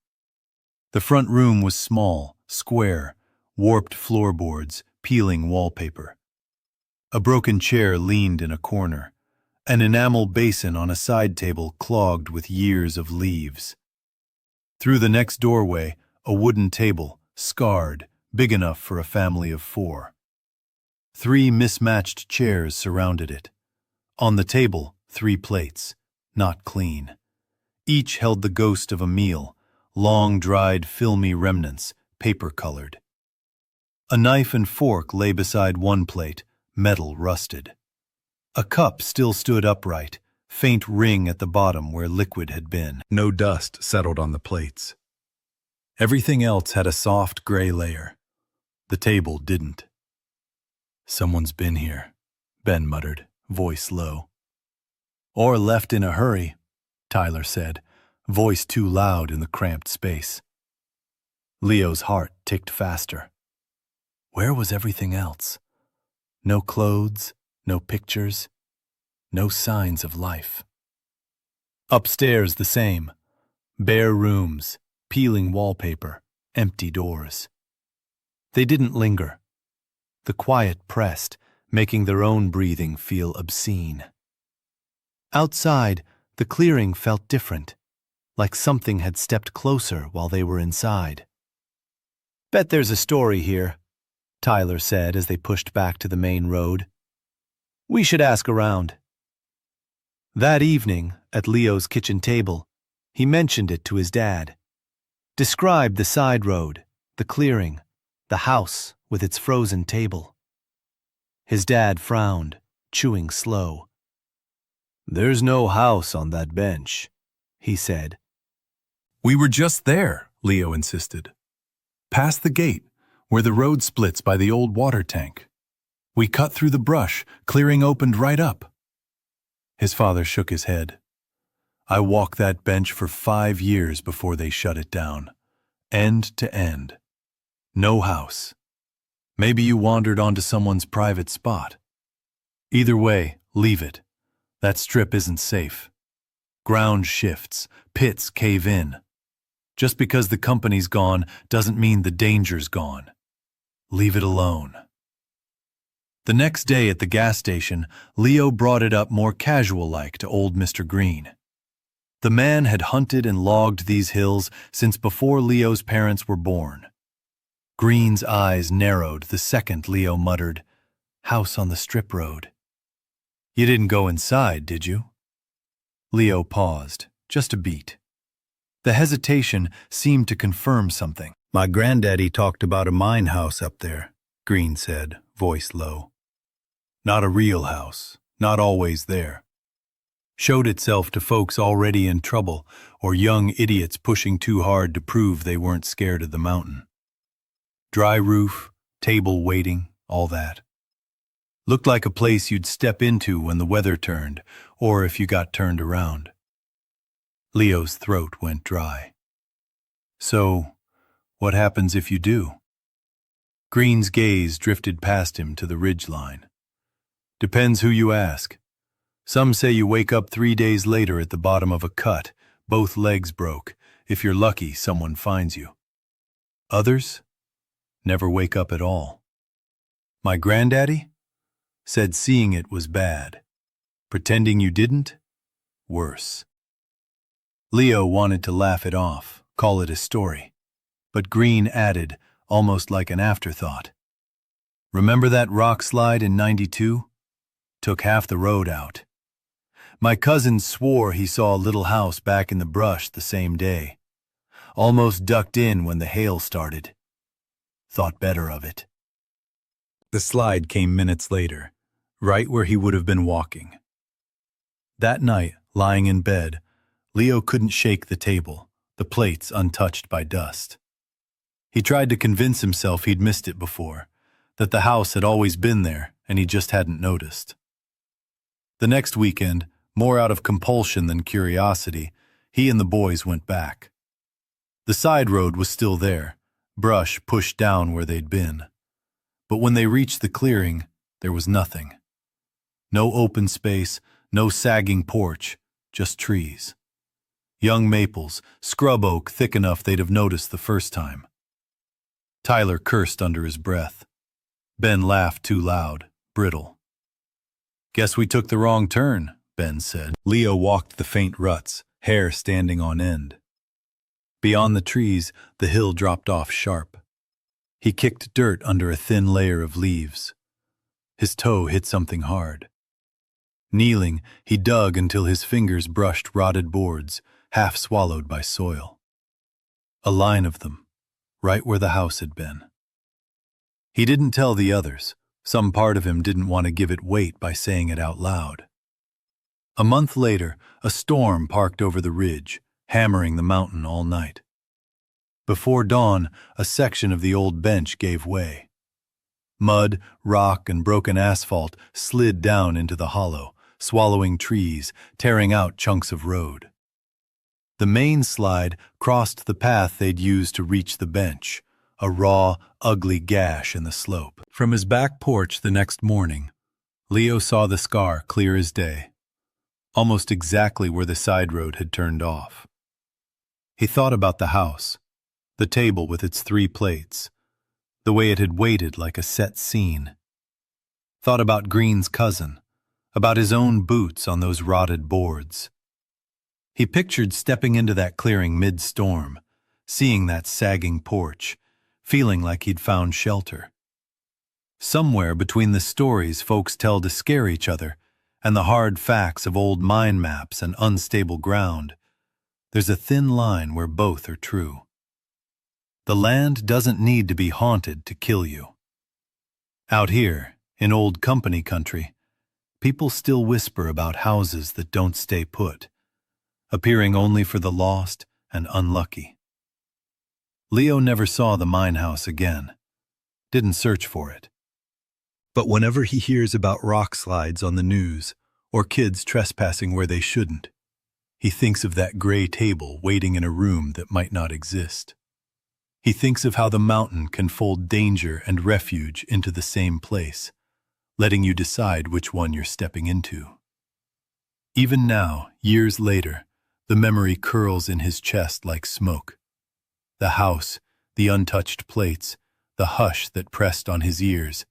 The front room was small, square, warped floorboards, peeling wallpaper. A broken chair leaned in a corner. An enamel basin on a side table clogged with years of leaves. Through the next doorway, a wooden table, scarred, big enough for a family of 4. 3 mismatched chairs surrounded it. On the table, 3 plates, not clean. Each held the ghost of a meal, long-dried, filmy remnants, paper-colored. A knife and fork lay beside one plate, metal rusted. A cup still stood upright, faint ring at the bottom where liquid had been. No dust settled on the plates. Everything else had a soft gray layer. The table didn't. "Someone's been here," Ben muttered, voice low. "Or left in a hurry," Tyler said, voice too loud in the cramped space. Leo's heart ticked faster. Where was everything else? No clothes, no pictures, no signs of life. Upstairs the same. Bare rooms, peeling wallpaper, empty doors. They didn't linger. The quiet pressed, making their own breathing feel obscene. Outside, the clearing felt different, like something had stepped closer while they were inside. "Bet there's a story here," Tyler said as they pushed back to the main road. "We should ask around." That evening, at Leo's kitchen table, he mentioned it to his dad. Described the side road, the clearing, the house with its frozen table. His dad frowned, chewing slow. "There's no house on that bench," he said. "We were just there," Leo insisted. "Past the gate, where the road splits by the old water tank. We cut through the brush, clearing opened right up." His father shook his head. "I walked that bench for 5 years before they shut it down. End to end. No house. Maybe you wandered onto someone's private spot. Either way, leave it. That strip isn't safe. Ground shifts, pits cave in. Just because the company's gone doesn't mean the danger's gone. Leave it alone." The next day at the gas station, Leo brought it up more casual-like to old Mr. Green. The man had hunted and logged these hills since before Leo's parents were born. Green's eyes narrowed the second Leo muttered, "House on the strip road." "You didn't go inside, did you?" Leo paused, just a beat. The hesitation seemed to confirm something. "My granddaddy talked about a mine house up there," Green said, voice low. "Not a real house, not always there. Showed itself to folks already in trouble or young idiots pushing too hard to prove they weren't scared of the mountain. Dry roof, table waiting, all that." Looked like a place you'd step into when the weather turned, or if you got turned around. Leo's throat went dry. So, what happens if you do? Green's gaze drifted past him to the ridgeline. Depends who you ask. Some say you wake up 3 days later at the bottom of a cut, both legs broke. If you're lucky, someone finds you. Others never wake up at all. My granddaddy said seeing it was bad. Pretending you didn't? Worse. Leo wanted to laugh it off, call it a story. But Green added, almost like an afterthought. Remember that rock slide in '92? Took half the road out. My cousin swore he saw a little house back in the brush the same day. Almost ducked in when the hail started. Thought better of it. The slide came minutes later, right where he would have been walking. That night, lying in bed, Leo couldn't shake the table, the plates untouched by dust. He tried to convince himself he'd missed it before, that the house had always been there and he just hadn't noticed. The next weekend, more out of compulsion than curiosity, he and the boys went back. The side road was still there, brush pushed down where they'd been. But when they reached the clearing, there was nothing. No open space, no sagging porch, just trees. Young maples, scrub oak thick enough they'd have noticed the first time. Tyler cursed under his breath. Ben laughed too loud, brittle. Guess we took the wrong turn, Ben said. Leo walked the faint ruts, hair standing on end. Beyond the trees, the hill dropped off sharp. He kicked dirt under a thin layer of leaves. His toe hit something hard. Kneeling, he dug until his fingers brushed rotted boards, half swallowed by soil. A line of them, right where the house had been. He didn't tell the others. Some part of him didn't want to give it weight by saying it out loud. A month later, a storm parked over the ridge, hammering the mountain all night. Before dawn, a section of the old bench gave way. Mud, rock, and broken asphalt slid down into the hollow, swallowing trees, tearing out chunks of road. The main slide crossed the path they'd used to reach the bench, a raw, ugly gash in the slope. From his back porch the next morning, Leo saw the scar clear as day, almost exactly where the side road had turned off. He thought about the house, the table with its 3 plates, the way it had waited like a set scene. Thought about Green's cousin, about his own boots on those rotted boards. He pictured stepping into that clearing mid-storm, seeing that sagging porch, feeling like he'd found shelter. Somewhere between the stories folks tell to scare each other and the hard facts of old mine maps and unstable ground, there's a thin line where both are true. The land doesn't need to be haunted to kill you. Out here, in old company country, people still whisper about houses that don't stay put, appearing only for the lost and unlucky. Leo never saw the mine house again, didn't search for it. But whenever he hears about rock slides on the news or kids trespassing where they shouldn't, he thinks of that gray table waiting in a room that might not exist. He thinks of how the mountain can fold danger and refuge into the same place, letting you decide which one you're stepping into. Even now, years later, the memory curls in his chest like smoke. The house, the untouched plates, the hush that pressed on his ears,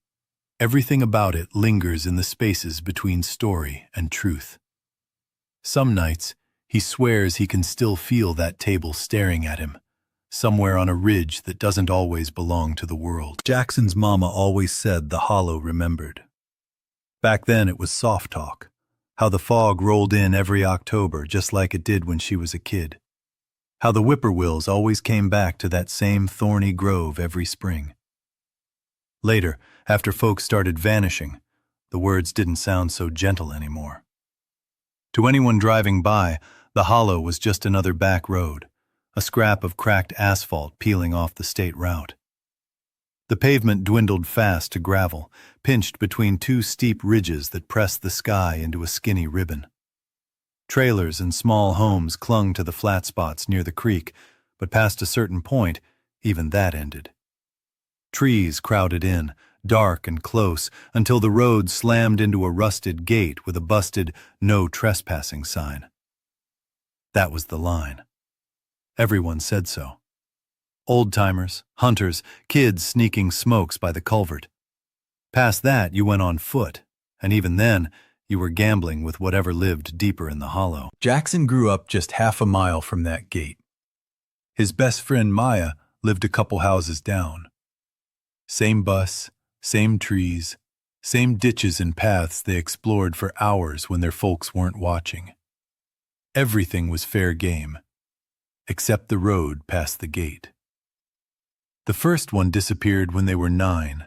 everything about it lingers in the spaces between story and truth. Some nights, he swears he can still feel that table staring at him, somewhere on a ridge that doesn't always belong to the world. Jackson's mama always said the hollow remembered. Back then it was soft talk, how the fog rolled in every October just like it did when she was a kid. How the whippoorwills always came back to that same thorny grove every spring. Later, after folks started vanishing, the words didn't sound so gentle anymore. To anyone driving by, the hollow was just another back road, a scrap of cracked asphalt peeling off the state route. The pavement dwindled fast to gravel, pinched between two steep ridges that pressed the sky into a skinny ribbon. Trailers and small homes clung to the flat spots near the creek, but past a certain point, even that ended. Trees crowded in, dark and close, until the road slammed into a rusted gate with a busted "No Trespassing" sign. That was the line. Everyone said so. Old-timers, hunters, kids sneaking smokes by the culvert. Past that, you went on foot, and even then, you were gambling with whatever lived deeper in the hollow. Jackson grew up just half a mile from that gate. His best friend Maya lived a couple houses down. Same bus, same trees, same ditches and paths they explored for hours when their folks weren't watching. Everything was fair game, except the road past the gate. The first one disappeared when they were 9.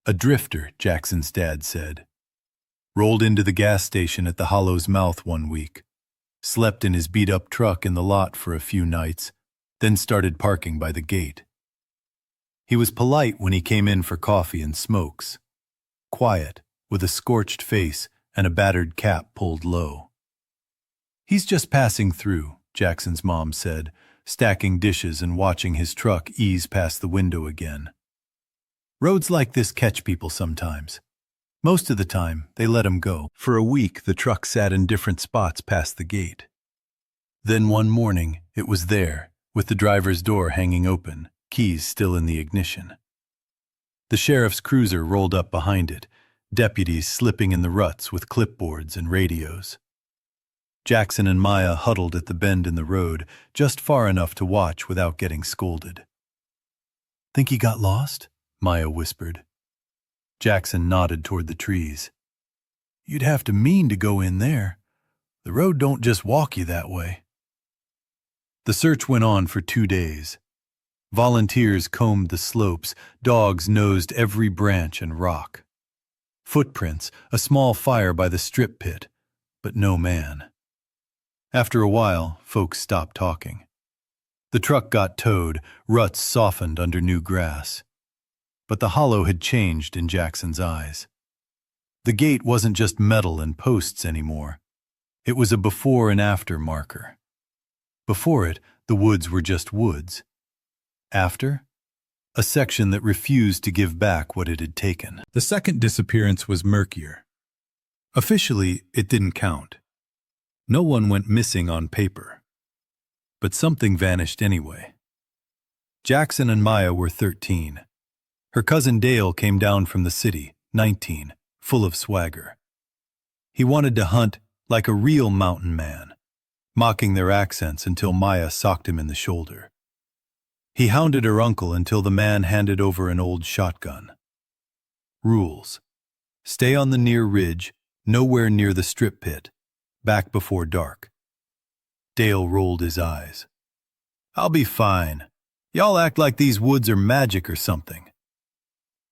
A drifter, Jackson's dad said. Rolled into the gas station at the hollow's mouth one week, slept in his beat-up truck in the lot for a few nights, then started parking by the gate. He was polite when he came in for coffee and smokes, quiet, with a scorched face and a battered cap pulled low. He's just passing through, Jackson's mom said, stacking dishes and watching his truck ease past the window again. Roads like this catch people sometimes. Most of the time, they let him go. For a week, the truck sat in different spots past the gate. Then one morning, it was there, with the driver's door hanging open, keys still in the ignition. The sheriff's cruiser rolled up behind it, deputies slipping in the ruts with clipboards and radios. Jackson and Maya huddled at the bend in the road, just far enough to watch without getting scolded. "Think he got lost?" Maya whispered. Jackson nodded toward the trees. "You'd have to mean to go in there. The road don't just walk you that way." The search went on for 2 days. Volunteers combed the slopes, dogs nosed every branch and rock. Footprints, a small fire by the strip pit, but no man. After a while, folks stopped talking. The truck got towed, ruts softened under new grass. But the hollow had changed in Jackson's eyes. The gate wasn't just metal and posts anymore. It was a before and after marker. Before it, the woods were just woods. After, a section that refused to give back what it had taken. The second disappearance was murkier. Officially, it didn't count. No one went missing on paper. But something vanished anyway. Jackson and Maya were 13. Her cousin Dale came down from the city, 19, full of swagger. He wanted to hunt like a real mountain man, mocking their accents until Maya socked him in the shoulder. He hounded her uncle until the man handed over an old shotgun. Rules: stay on the near ridge, nowhere near the strip pit, back before dark. Dale rolled his eyes. "I'll be fine. Y'all act like these woods are magic or something."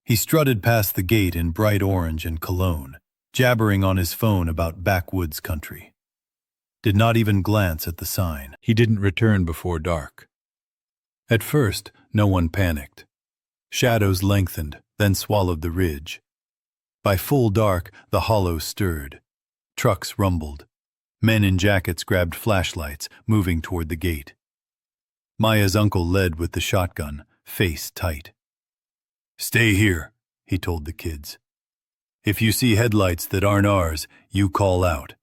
He strutted past the gate in bright orange and cologne, jabbering on his phone about backwoods country. Did not even glance at the sign. He didn't return before dark. At first, no one panicked. Shadows lengthened, then swallowed the ridge. By full dark, the hollow stirred. Trucks rumbled. Men in jackets grabbed flashlights, moving toward the gate. Maya's uncle led with the shotgun, face tight. "Stay here," he told the kids. "If you see headlights that aren't ours, you call out."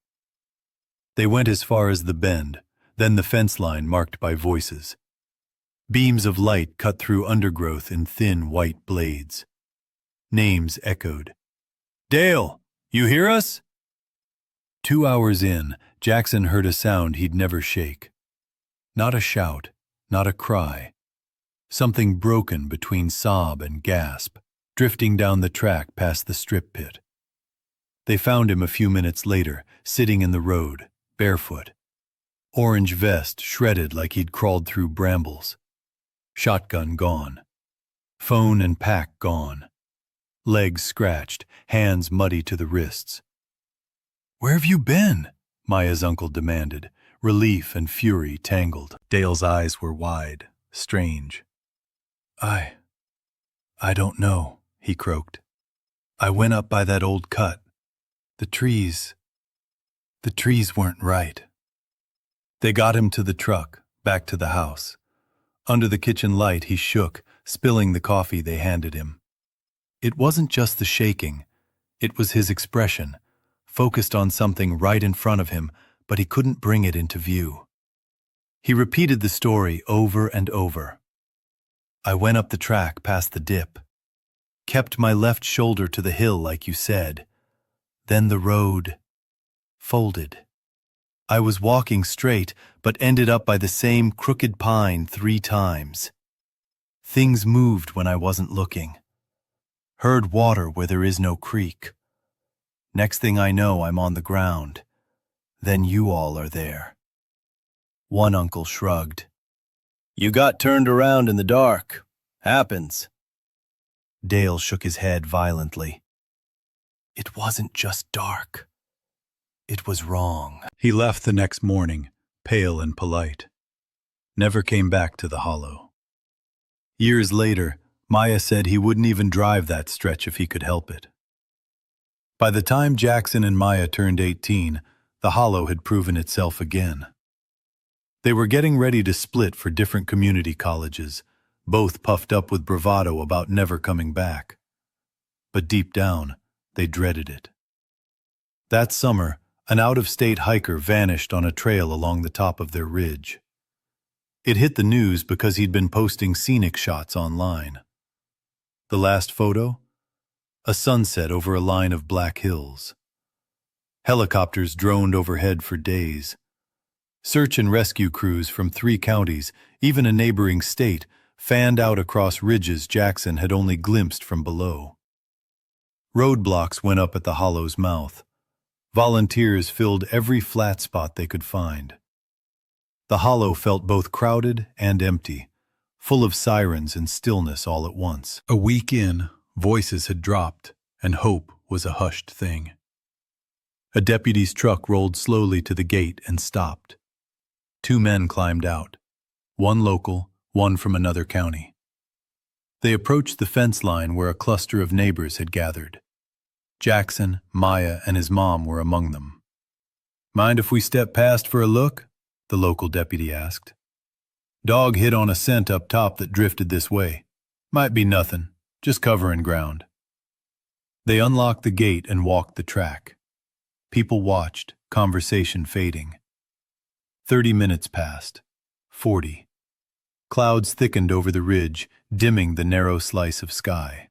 They went as far as the bend, then the fence line marked by voices. Beams of light cut through undergrowth in thin white blades. Names echoed. "Dale, you hear us?" 2 hours in, Jackson heard a sound he'd never shake. Not a shout, not a cry. Something broken between sob and gasp, drifting down the track past the strip pit. They found him a few minutes later, sitting in the road, barefoot. Orange vest shredded like he'd crawled through brambles. Shotgun gone. Phone and pack gone. Legs scratched, hands muddy to the wrists. "Where have you been?" Maya's uncle demanded, relief and fury tangled. Dale's eyes were wide, strange. "I don't know," he croaked. "I went up by that old cut. The trees weren't right." They got him to the truck, back to the house. Under the kitchen light, he shook, spilling the coffee they handed him. It wasn't just the shaking. It was his expression, focused on something right in front of him, but he couldn't bring it into view. He repeated the story over and over. "I went up the track past the dip. Kept my left shoulder to the hill like you said. Then the road folded. I was walking straight, but ended up by the same crooked pine 3 times. Things moved when I wasn't looking. Heard water where there is no creek. Next thing I know, I'm on the ground. Then you all are there." One uncle shrugged. "You got turned around in the dark. Happens." Dale shook his head violently. "It wasn't just dark. It was wrong." He left the next morning, pale and polite. Never came back to the hollow. Years later, Maya said he wouldn't even drive that stretch if he could help it. By the time Jackson and Maya turned 18, the hollow had proven itself again. They were getting ready to split for different community colleges, both puffed up with bravado about never coming back. But deep down, they dreaded it. That summer, an out-of-state hiker vanished on a trail along the top of their ridge. It hit the news because he'd been posting scenic shots online. The last photo? A sunset over a line of black hills. Helicopters droned overhead for days. Search and rescue crews from 3 counties, even a neighboring state, fanned out across ridges Jackson had only glimpsed from below. Roadblocks went up at the hollow's mouth. Volunteers filled every flat spot they could find. The hollow felt both crowded and empty, full of sirens and stillness all at once. A week in, voices had dropped, and hope was a hushed thing. A deputy's truck rolled slowly to the gate and stopped. 2 men climbed out, one local, one from another county. They approached the fence line where a cluster of neighbors had gathered. Jackson, Maya, and his mom were among them. "Mind if we step past for a look?" the local deputy asked. "Dog hit on a scent up top that drifted this way. Might be nothing, just covering ground." They unlocked the gate and walked the track. People watched, conversation fading. 30 minutes passed. 40. Clouds thickened over the ridge, dimming the narrow slice of sky.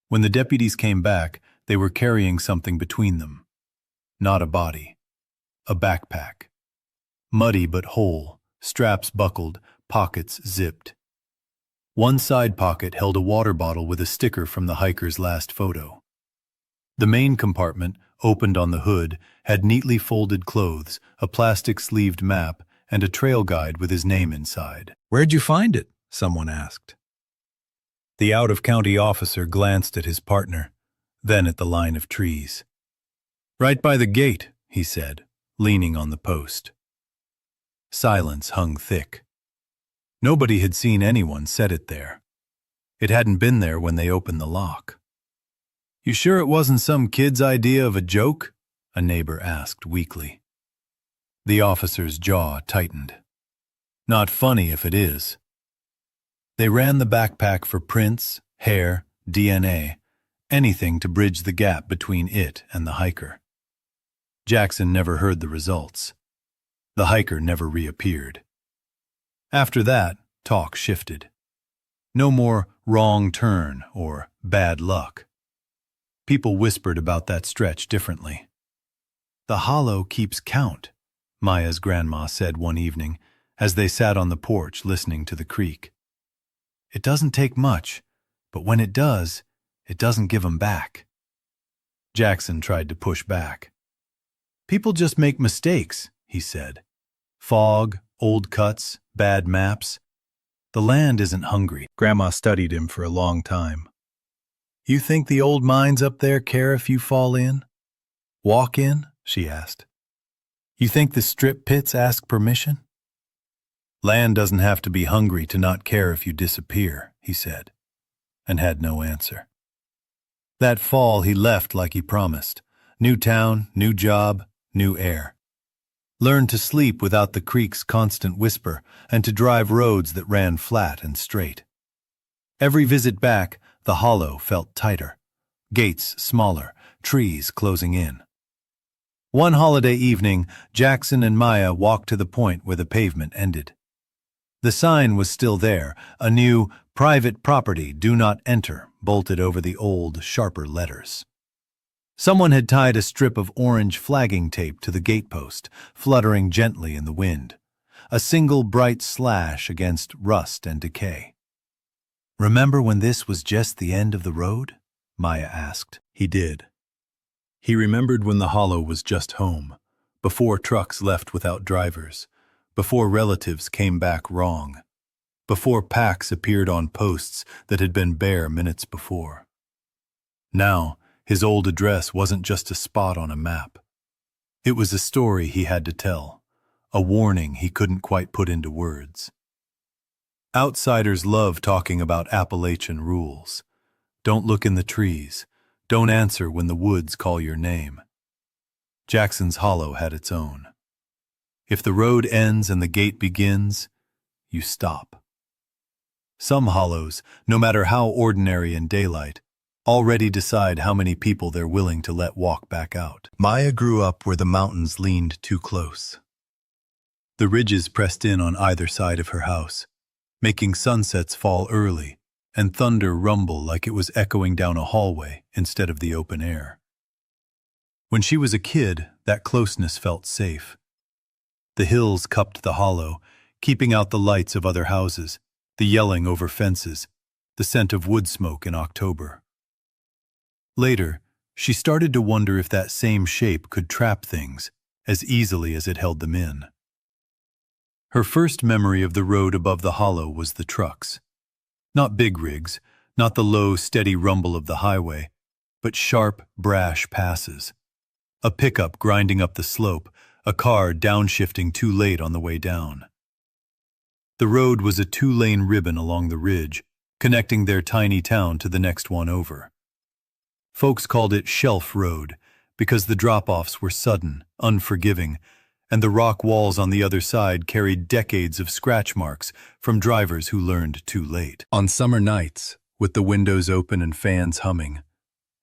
When the deputies came back, they were carrying something between them. Not a body. A backpack. Muddy but whole, straps buckled, pockets zipped. One side pocket held a water bottle with a sticker from the hiker's last photo. The main compartment, opened on the hood, had neatly folded clothes, a plastic-sleeved map, and a trail guide with his name inside. "Where'd you find it?" someone asked. The out-of-county officer glanced at his partner, then at the line of trees. "Right by the gate," he said, leaning on the post. Silence hung thick. Nobody had seen anyone set it there. It hadn't been there when they opened the lock. "You sure it wasn't some kid's idea of a joke?" a neighbor asked weakly. The officer's jaw tightened. "Not funny if it is." They ran the backpack for prints, hair, DNA, anything to bridge the gap between it and the hiker. Jackson never heard the results. The hiker never reappeared. After that, talk shifted. No more wrong turn or bad luck. People whispered about that stretch differently. "The hollow keeps count," Maya's grandma said one evening as they sat on the porch listening to the creek. "It doesn't take much, but when it does, it doesn't give 'em back." Jackson tried to push back. "People just make mistakes," he said. "Fog, old cuts, bad maps. The land isn't hungry." Grandma studied him for a long time. "You think the old mines up there care if you fall in? Walk in?" she asked. "You think the strip pits ask permission?" "Land doesn't have to be hungry to not care if you disappear," he said. and had no answer. That fall he left like he promised. New town, new job, new air. Learned to sleep without the creek's constant whisper and to drive roads that ran flat and straight. Every visit back, the hollow felt tighter. Gates smaller, trees closing in. One holiday evening, Jackson and Maya walked to the point where the pavement ended. The sign was still there, a new, "Private property, do not enter," bolted over the old, sharper letters. Someone had tied a strip of orange flagging tape to the gatepost, fluttering gently in the wind, a single bright slash against rust and decay. "Remember when this was just the end of the road?" Maya asked. He did. He remembered when the hollow was just home, before trucks left without drivers, before relatives came back wrong, before packs appeared on posts that had been bare minutes before. Now, his old address wasn't just a spot on a map. It was a story he had to tell, a warning he couldn't quite put into words. Outsiders love talking about Appalachian rules. Don't look in the trees. Don't answer when the woods call your name. Jackson's Hollow had its own. If the road ends and the gate begins, you stop. Some hollows, no matter how ordinary in daylight, already decide how many people they're willing to let walk back out. Maya grew up where the mountains leaned too close. The ridges pressed in on either side of her house, making sunsets fall early and thunder rumble like it was echoing down a hallway instead of the open air. When she was a kid, that closeness felt safe. The hills cupped the hollow, keeping out the lights of other houses, the yelling over fences, the scent of wood smoke in October. Later, she started to wonder if that same shape could trap things as easily as it held them in. Her first memory of the road above the hollow was the trucks. Not big rigs, not the low, steady rumble of the highway, but sharp, brash passes. A pickup grinding up the slope, a car downshifting too late on the way down. The road was a two-lane ribbon along the ridge, connecting their tiny town to the next one over. Folks called it Shelf Road because the drop-offs were sudden, unforgiving, and the rock walls on the other side carried decades of scratch marks from drivers who learned too late. On summer nights, with the windows open and fans humming,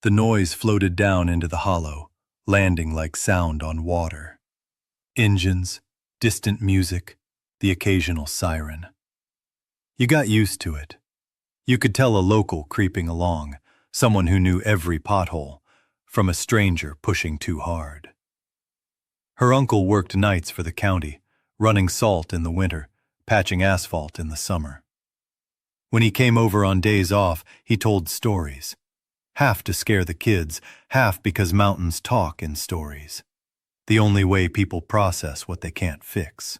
the noise floated down into the hollow, landing like sound on water. Engines, distant music, the occasional siren. You got used to it. You could tell a local creeping along, someone who knew every pothole, from a stranger pushing too hard. Her uncle worked nights for the county, running salt in the winter, patching asphalt in the summer. When he came over on days off, he told stories, half to scare the kids, half because mountains talk in stories, the only way people process what they can't fix.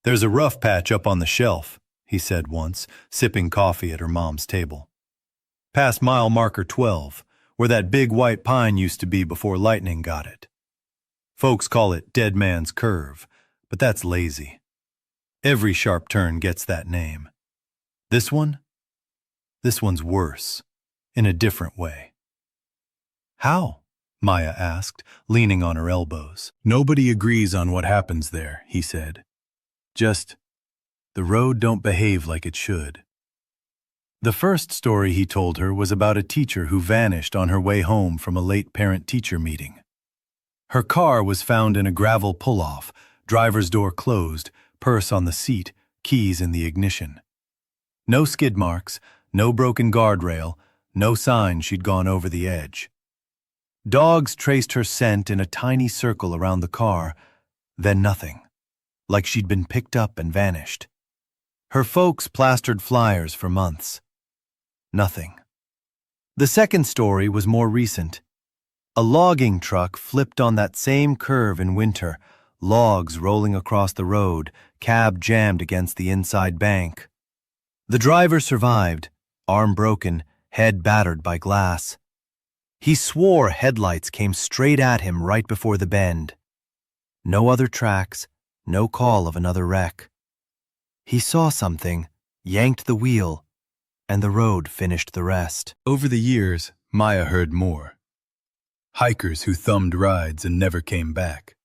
"There's a rough patch up on the shelf," he said once, sipping coffee at her mom's table. "Past mile marker 12, where that big white pine used to be before lightning got it. Folks call it Dead Man's Curve, but that's lazy. Every sharp turn gets that name. This one? This one's worse, in a different way." "How?" Maya asked, leaning on her elbows. "Nobody agrees on what happens there," he said. "Just, the road don't behave like it should." The first story he told her was about a teacher who vanished on her way home from a late parent-teacher meeting. Her car was found in a gravel pull-off, driver's door closed, purse on the seat, keys in the ignition. No skid marks, no broken guardrail, no sign she'd gone over the edge. Dogs traced her scent in a tiny circle around the car, then nothing, like she'd been picked up and vanished. Her folks plastered flyers for months. Nothing. The second story was more recent. A logging truck flipped on that same curve in winter, logs rolling across the road, cab jammed against the inside bank. The driver survived, arm broken, head battered by glass. He swore headlights came straight at him right before the bend. No other tracks, no call of another wreck. He saw something, yanked the wheel, and the road finished the rest. Over the years, Maya heard more. Hikers who thumbed rides and never came back.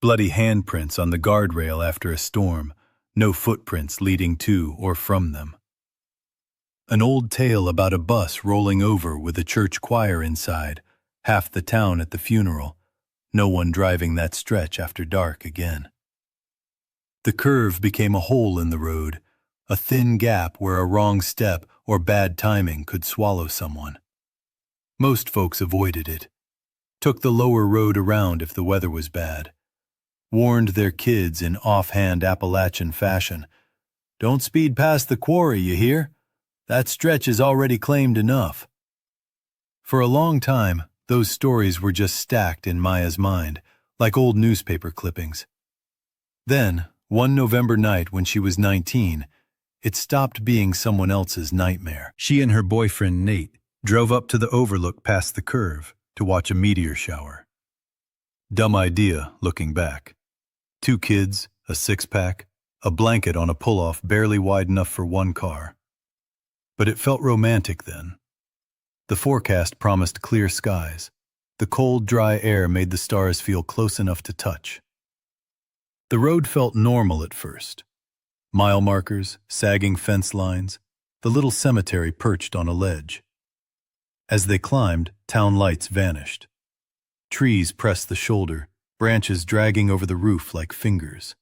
Bloody handprints on the guardrail after a storm, no footprints leading to or from them. An old tale about a bus rolling over with a church choir inside, half the town at the funeral, no one driving that stretch after dark again. The curve became a hole in the road, a thin gap where a wrong step or bad timing could swallow someone. Most folks avoided it, took the lower road around if the weather was bad, warned their kids in offhand Appalachian fashion, "Don't speed past the quarry, you hear? That stretch is already claimed enough." For a long time, those stories were just stacked in Maya's mind, like old newspaper clippings. Then, one November night when she was 19, it stopped being someone else's nightmare. She and her boyfriend, Nate, drove up to the overlook past the curve to watch a meteor shower. Dumb idea, looking back. 2 kids, a six-pack, a blanket on a pull-off barely wide enough for one car. But it felt romantic then. The forecast promised clear skies. The cold, dry air made the stars feel close enough to touch. The road felt normal at first. Mile markers, sagging fence lines, the little cemetery perched on a ledge. As they climbed, town lights vanished. Trees pressed the shoulder, branches dragging over the roof like fingers.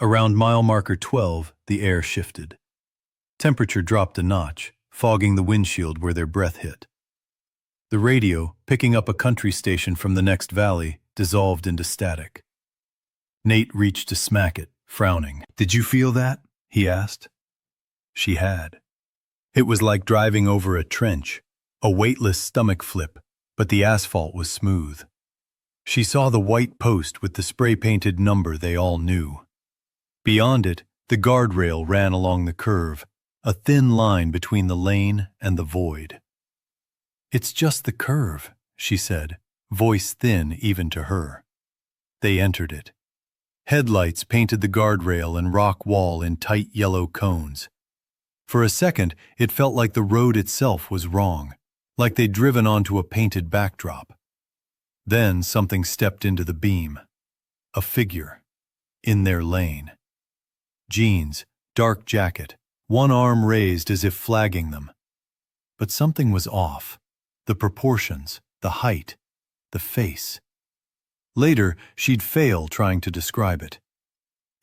Around mile marker 12, the air shifted. Temperature dropped a notch, fogging the windshield where their breath hit. The radio, picking up a country station from the next valley, dissolved into static. Nate reached to smack it, frowning. "Did you feel that?" he asked. She had. It was like driving over a trench, a weightless stomach flip, but the asphalt was smooth. She saw the white post with the spray-painted number they all knew. Beyond it, the guardrail ran along the curve, a thin line between the lane and the void. "It's just the curve," she said, voice thin even to her. They entered it. Headlights painted the guardrail and rock wall in tight yellow cones. For a second, it felt like the road itself was wrong, like they'd driven onto a painted backdrop. Then something stepped into the beam. A figure. In their lane. Jeans, dark jacket, one arm raised as if flagging them. But something was off. The proportions, the height, the face. Later, she'd fail trying to describe it.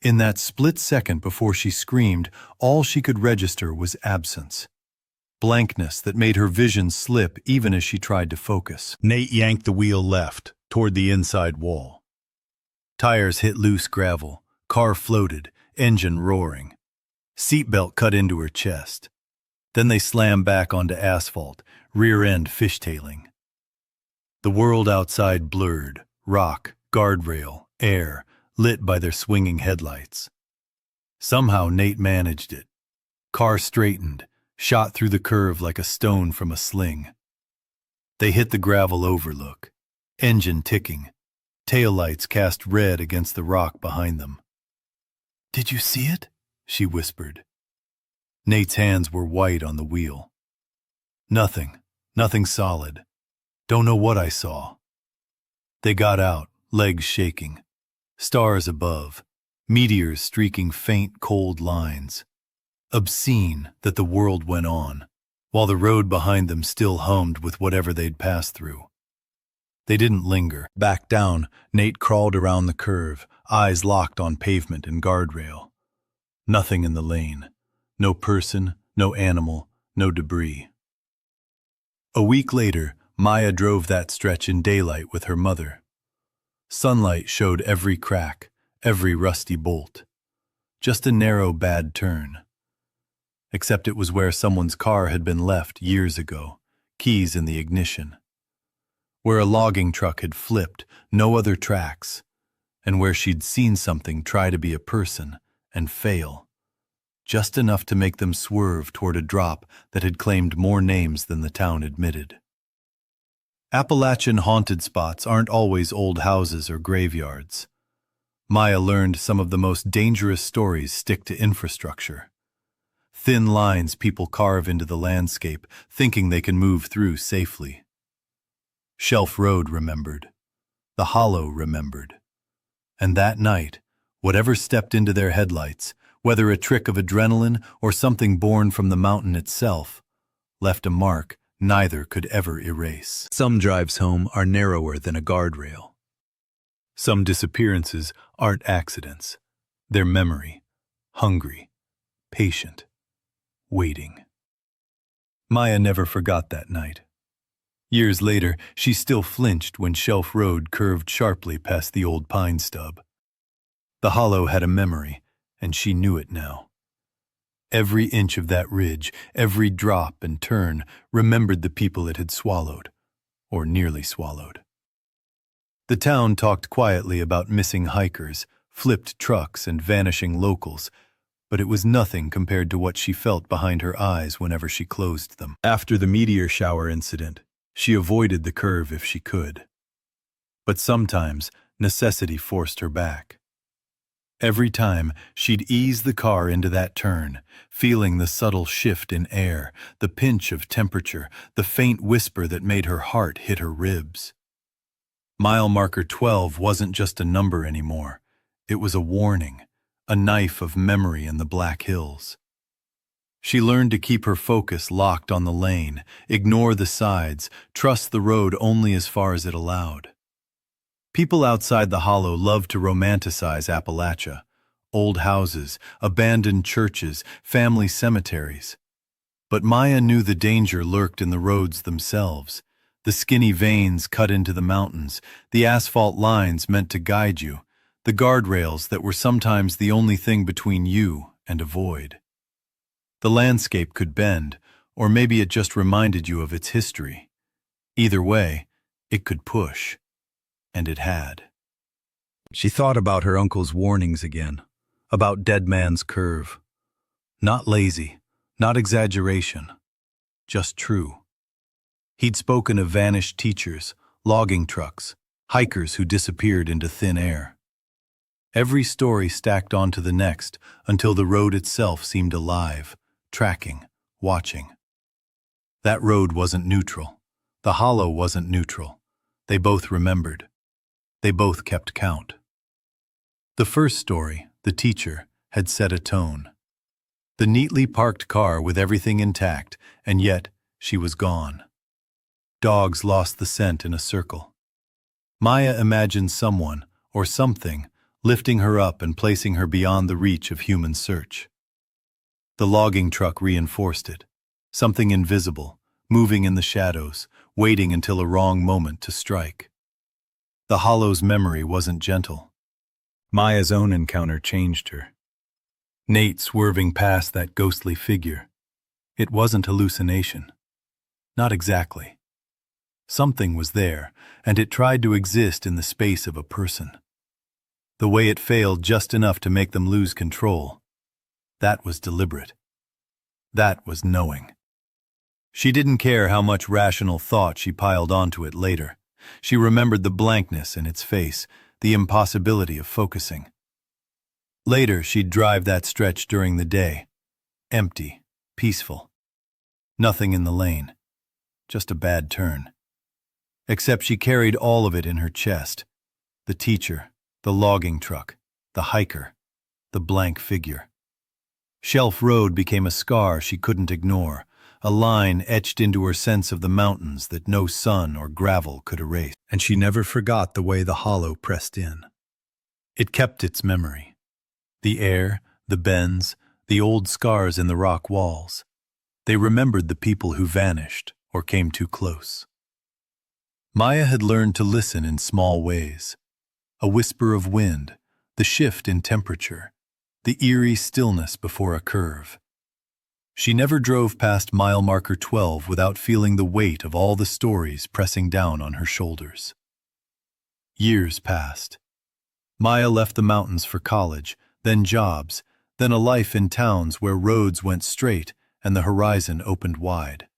In that split second before she screamed, all she could register was absence. Blankness that made her vision slip even as she tried to focus. Nate yanked the wheel left, toward the inside wall. Tires hit loose gravel, car floated, engine roaring. Seatbelt cut into her chest. Then they slammed back onto asphalt, rear end fishtailing. The world outside blurred, rock, guardrail, air, lit by their swinging headlights. Somehow Nate managed it. Car straightened, shot through the curve like a stone from a sling. They hit the gravel overlook, engine ticking, taillights cast red against the rock behind them. "Did you see it?" she whispered. Nate's hands were white on the wheel. Nothing solid. Don't know what I saw." They got out, legs shaking. Stars above, meteors streaking faint, cold lines. Obscene that the world went on, while the road behind them still hummed with whatever they'd passed through. They didn't linger. Back down, Nate crawled around the curve, eyes locked on pavement and guardrail. Nothing in the lane. No person, no animal, no debris. A week later, Maya drove that stretch in daylight with her mother. Sunlight showed every crack, every rusty bolt. Just a narrow bad turn. Except it was where someone's car had been left years ago, keys in the ignition. Where a logging truck had flipped, no other tracks, and where she'd seen something try to be a person and fail. Just enough to make them swerve toward a drop that had claimed more names than the town admitted. Appalachian haunted spots aren't always old houses or graveyards. Maya learned some of the most dangerous stories stick to infrastructure. thin lines people carve into the landscape, thinking they can move through safely. Shelf Road remembered. The hollow remembered. And that night, whatever stepped into their headlights, whether a trick of adrenaline or something born from the mountain itself, left a mark neither could ever erase. Some drives home are narrower than a guardrail. Some disappearances aren't accidents. They're memory, hungry, patient, waiting. Maya never forgot that night. Years later, she still flinched when Shelf Road curved sharply past the old pine stub. The hollow had a memory, and she knew it now. Every inch of that ridge, every drop and turn, remembered the people it had swallowed, or nearly swallowed. The town talked quietly about missing hikers, flipped trucks, and vanishing locals, but it was nothing compared to what she felt behind her eyes whenever she closed them. After the meteor shower incident, she avoided the curve if she could. But sometimes necessity forced her back. Every time, she'd ease the car into that turn, feeling the subtle shift in air, the pinch of temperature, the faint whisper that made her heart hit her ribs. Mile marker 12 wasn't just a number anymore. It was a warning, a knife of memory in the Black Hills. She learned to keep her focus locked on the lane, ignore the sides, trust the road only as far as it allowed. People outside the hollow love to romanticize Appalachia. Old houses, abandoned churches, family cemeteries. But Maya knew the danger lurked in the roads themselves, the skinny veins cut into the mountains, the asphalt lines meant to guide you, the guardrails that were sometimes the only thing between you and a void. The landscape could bend, or maybe it just reminded you of its history. Either way, it could push. And it had. She thought about her uncle's warnings again, about Dead Man's Curve. Not lazy, not exaggeration, just true. He'd spoken of vanished teachers, logging trucks, hikers who disappeared into thin air. Every story stacked onto the next until the road itself seemed alive, tracking, watching. That road wasn't neutral. The hollow wasn't neutral. They both remembered. They both kept count. The first story, the teacher, had set a tone. The neatly parked car with everything intact, and yet she was gone. Dogs lost the scent in a circle. Maya imagined someone, or something, lifting her up and placing her beyond the reach of human search. The logging truck reinforced it. Something invisible, moving in the shadows, waiting until a wrong moment to strike. The hollow's memory wasn't gentle. Maya's own encounter changed her. Nate swerving past that ghostly figure. It wasn't hallucination. Not exactly. Something was there, and it tried to exist in the space of a person. The way it failed just enough to make them lose control. That was deliberate. That was knowing. She didn't care how much rational thought she piled onto it later. She remembered the blankness in its face, the impossibility of focusing. Later, she'd drive that stretch during the day. Empty, peaceful. Nothing in the lane. Just a bad turn. Except she carried all of it in her chest. The teacher, the logging truck, the hiker, the blank figure. Shelf Road became a scar she couldn't ignore, a line etched into her sense of the mountains that no sun or gravel could erase. And she never forgot the way the hollow pressed in. It kept its memory. The air, the bends, the old scars in the rock walls. They remembered the people who vanished or came too close. Maya had learned to listen in small ways. A whisper of wind, the shift in temperature, the eerie stillness before a curve. She never drove past mile marker 12 without feeling the weight of all the stories pressing down on her shoulders. Years passed. Maya left the mountains for college, then jobs, then a life in towns where roads went straight and the horizon opened wide.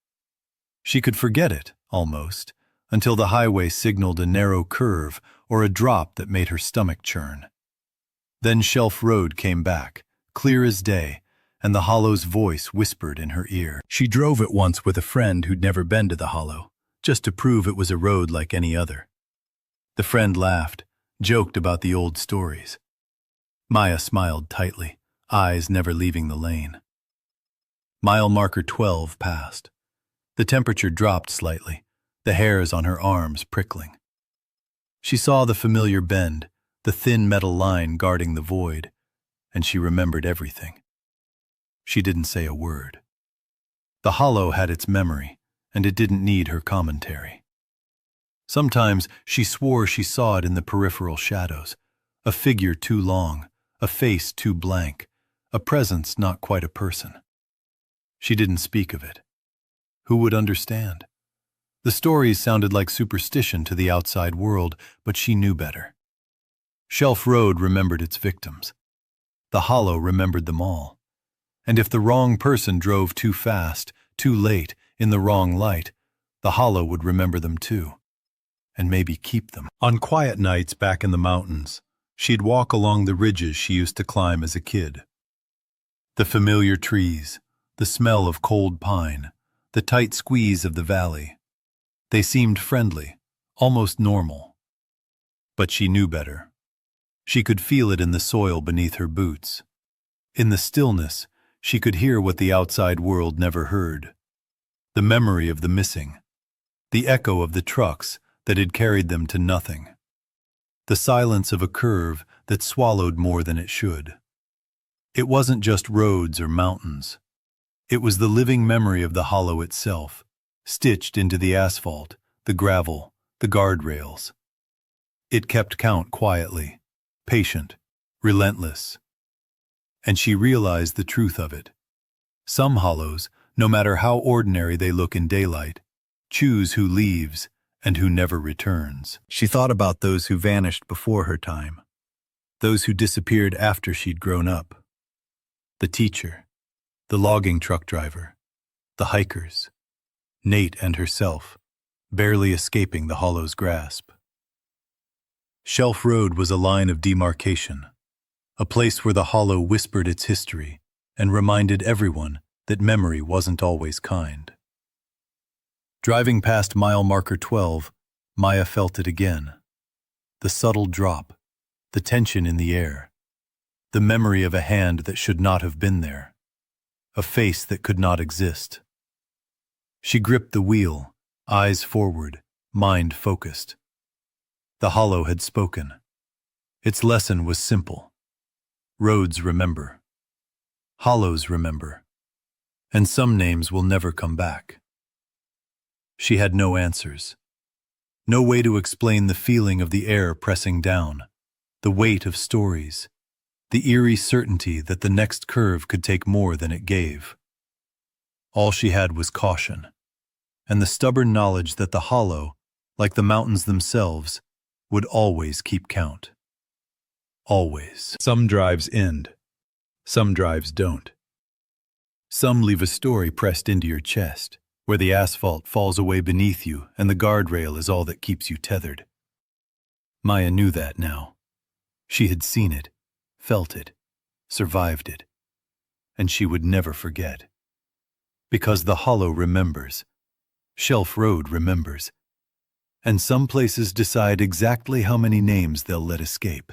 She could forget it, almost, until the highway signaled a narrow curve or a drop that made her stomach churn. Then Shelf Road came back, clear as day, and the hollow's voice whispered in her ear. She drove it once with a friend who'd never been to the hollow, just to prove it was a road like any other. The friend laughed, joked about the old stories. Maya smiled tightly, eyes never leaving the lane. Mile marker 12 passed. The temperature dropped slightly, the hairs on her arms prickling. She saw the familiar bend, the thin metal line guarding the void, and she remembered everything. She didn't say a word. The hollow had its memory, and it didn't need her commentary. Sometimes she swore she saw it in the peripheral shadows, a figure too long, a face too blank, a presence not quite a person. She didn't speak of it. Who would understand? The stories sounded like superstition to the outside world, but she knew better. Shelf Road remembered its victims. The hollow remembered them all. And if the wrong person drove too fast, too late, in the wrong light, the hollow would remember them too, and maybe keep them. On quiet nights back in the mountains, she'd walk along the ridges she used to climb as a kid. The familiar trees, the smell of cold pine, the tight squeeze of the valley. They seemed friendly, almost normal. But she knew better. She could feel it in the soil beneath her boots. In the stillness, she could hear what the outside world never heard. The memory of the missing. The echo of the trucks that had carried them to nothing. The silence of a curve that swallowed more than it should. It wasn't just roads or mountains. It was the living memory of the hollow itself, stitched into the asphalt, the gravel, the guardrails. It kept count quietly, patient, relentless. And she realized the truth of it. Some hollows, no matter how ordinary they look in daylight, choose who leaves and who never returns. She thought about those who vanished before her time, those who disappeared after she'd grown up. The teacher, the logging truck driver, the hikers, Nate and herself, barely escaping the hollow's grasp. Shelf Road was a line of demarcation, a place where the hollow whispered its history and reminded everyone that memory wasn't always kind. Driving past mile marker 12, Maya felt it again. The subtle drop, the tension in the air, the memory of a hand that should not have been there, a face that could not exist. She gripped the wheel, eyes forward, mind focused. The hollow had spoken. Its lesson was simple. Roads remember. Hollows remember. And some names will never come back. She had no answers. No way to explain the feeling of the air pressing down, the weight of stories, the eerie certainty that the next curve could take more than it gave. All she had was caution, and the stubborn knowledge that the hollow, like the mountains themselves, would always keep count. Always. Some drives end. Some drives don't. Some leave a story pressed into your chest, where the asphalt falls away beneath you and the guardrail is all that keeps you tethered. Maya knew that now. She had seen it, felt it, survived it, and she would never forget. Because the hollow remembers. Shelf Road remembers. And some places decide exactly how many names they'll let escape.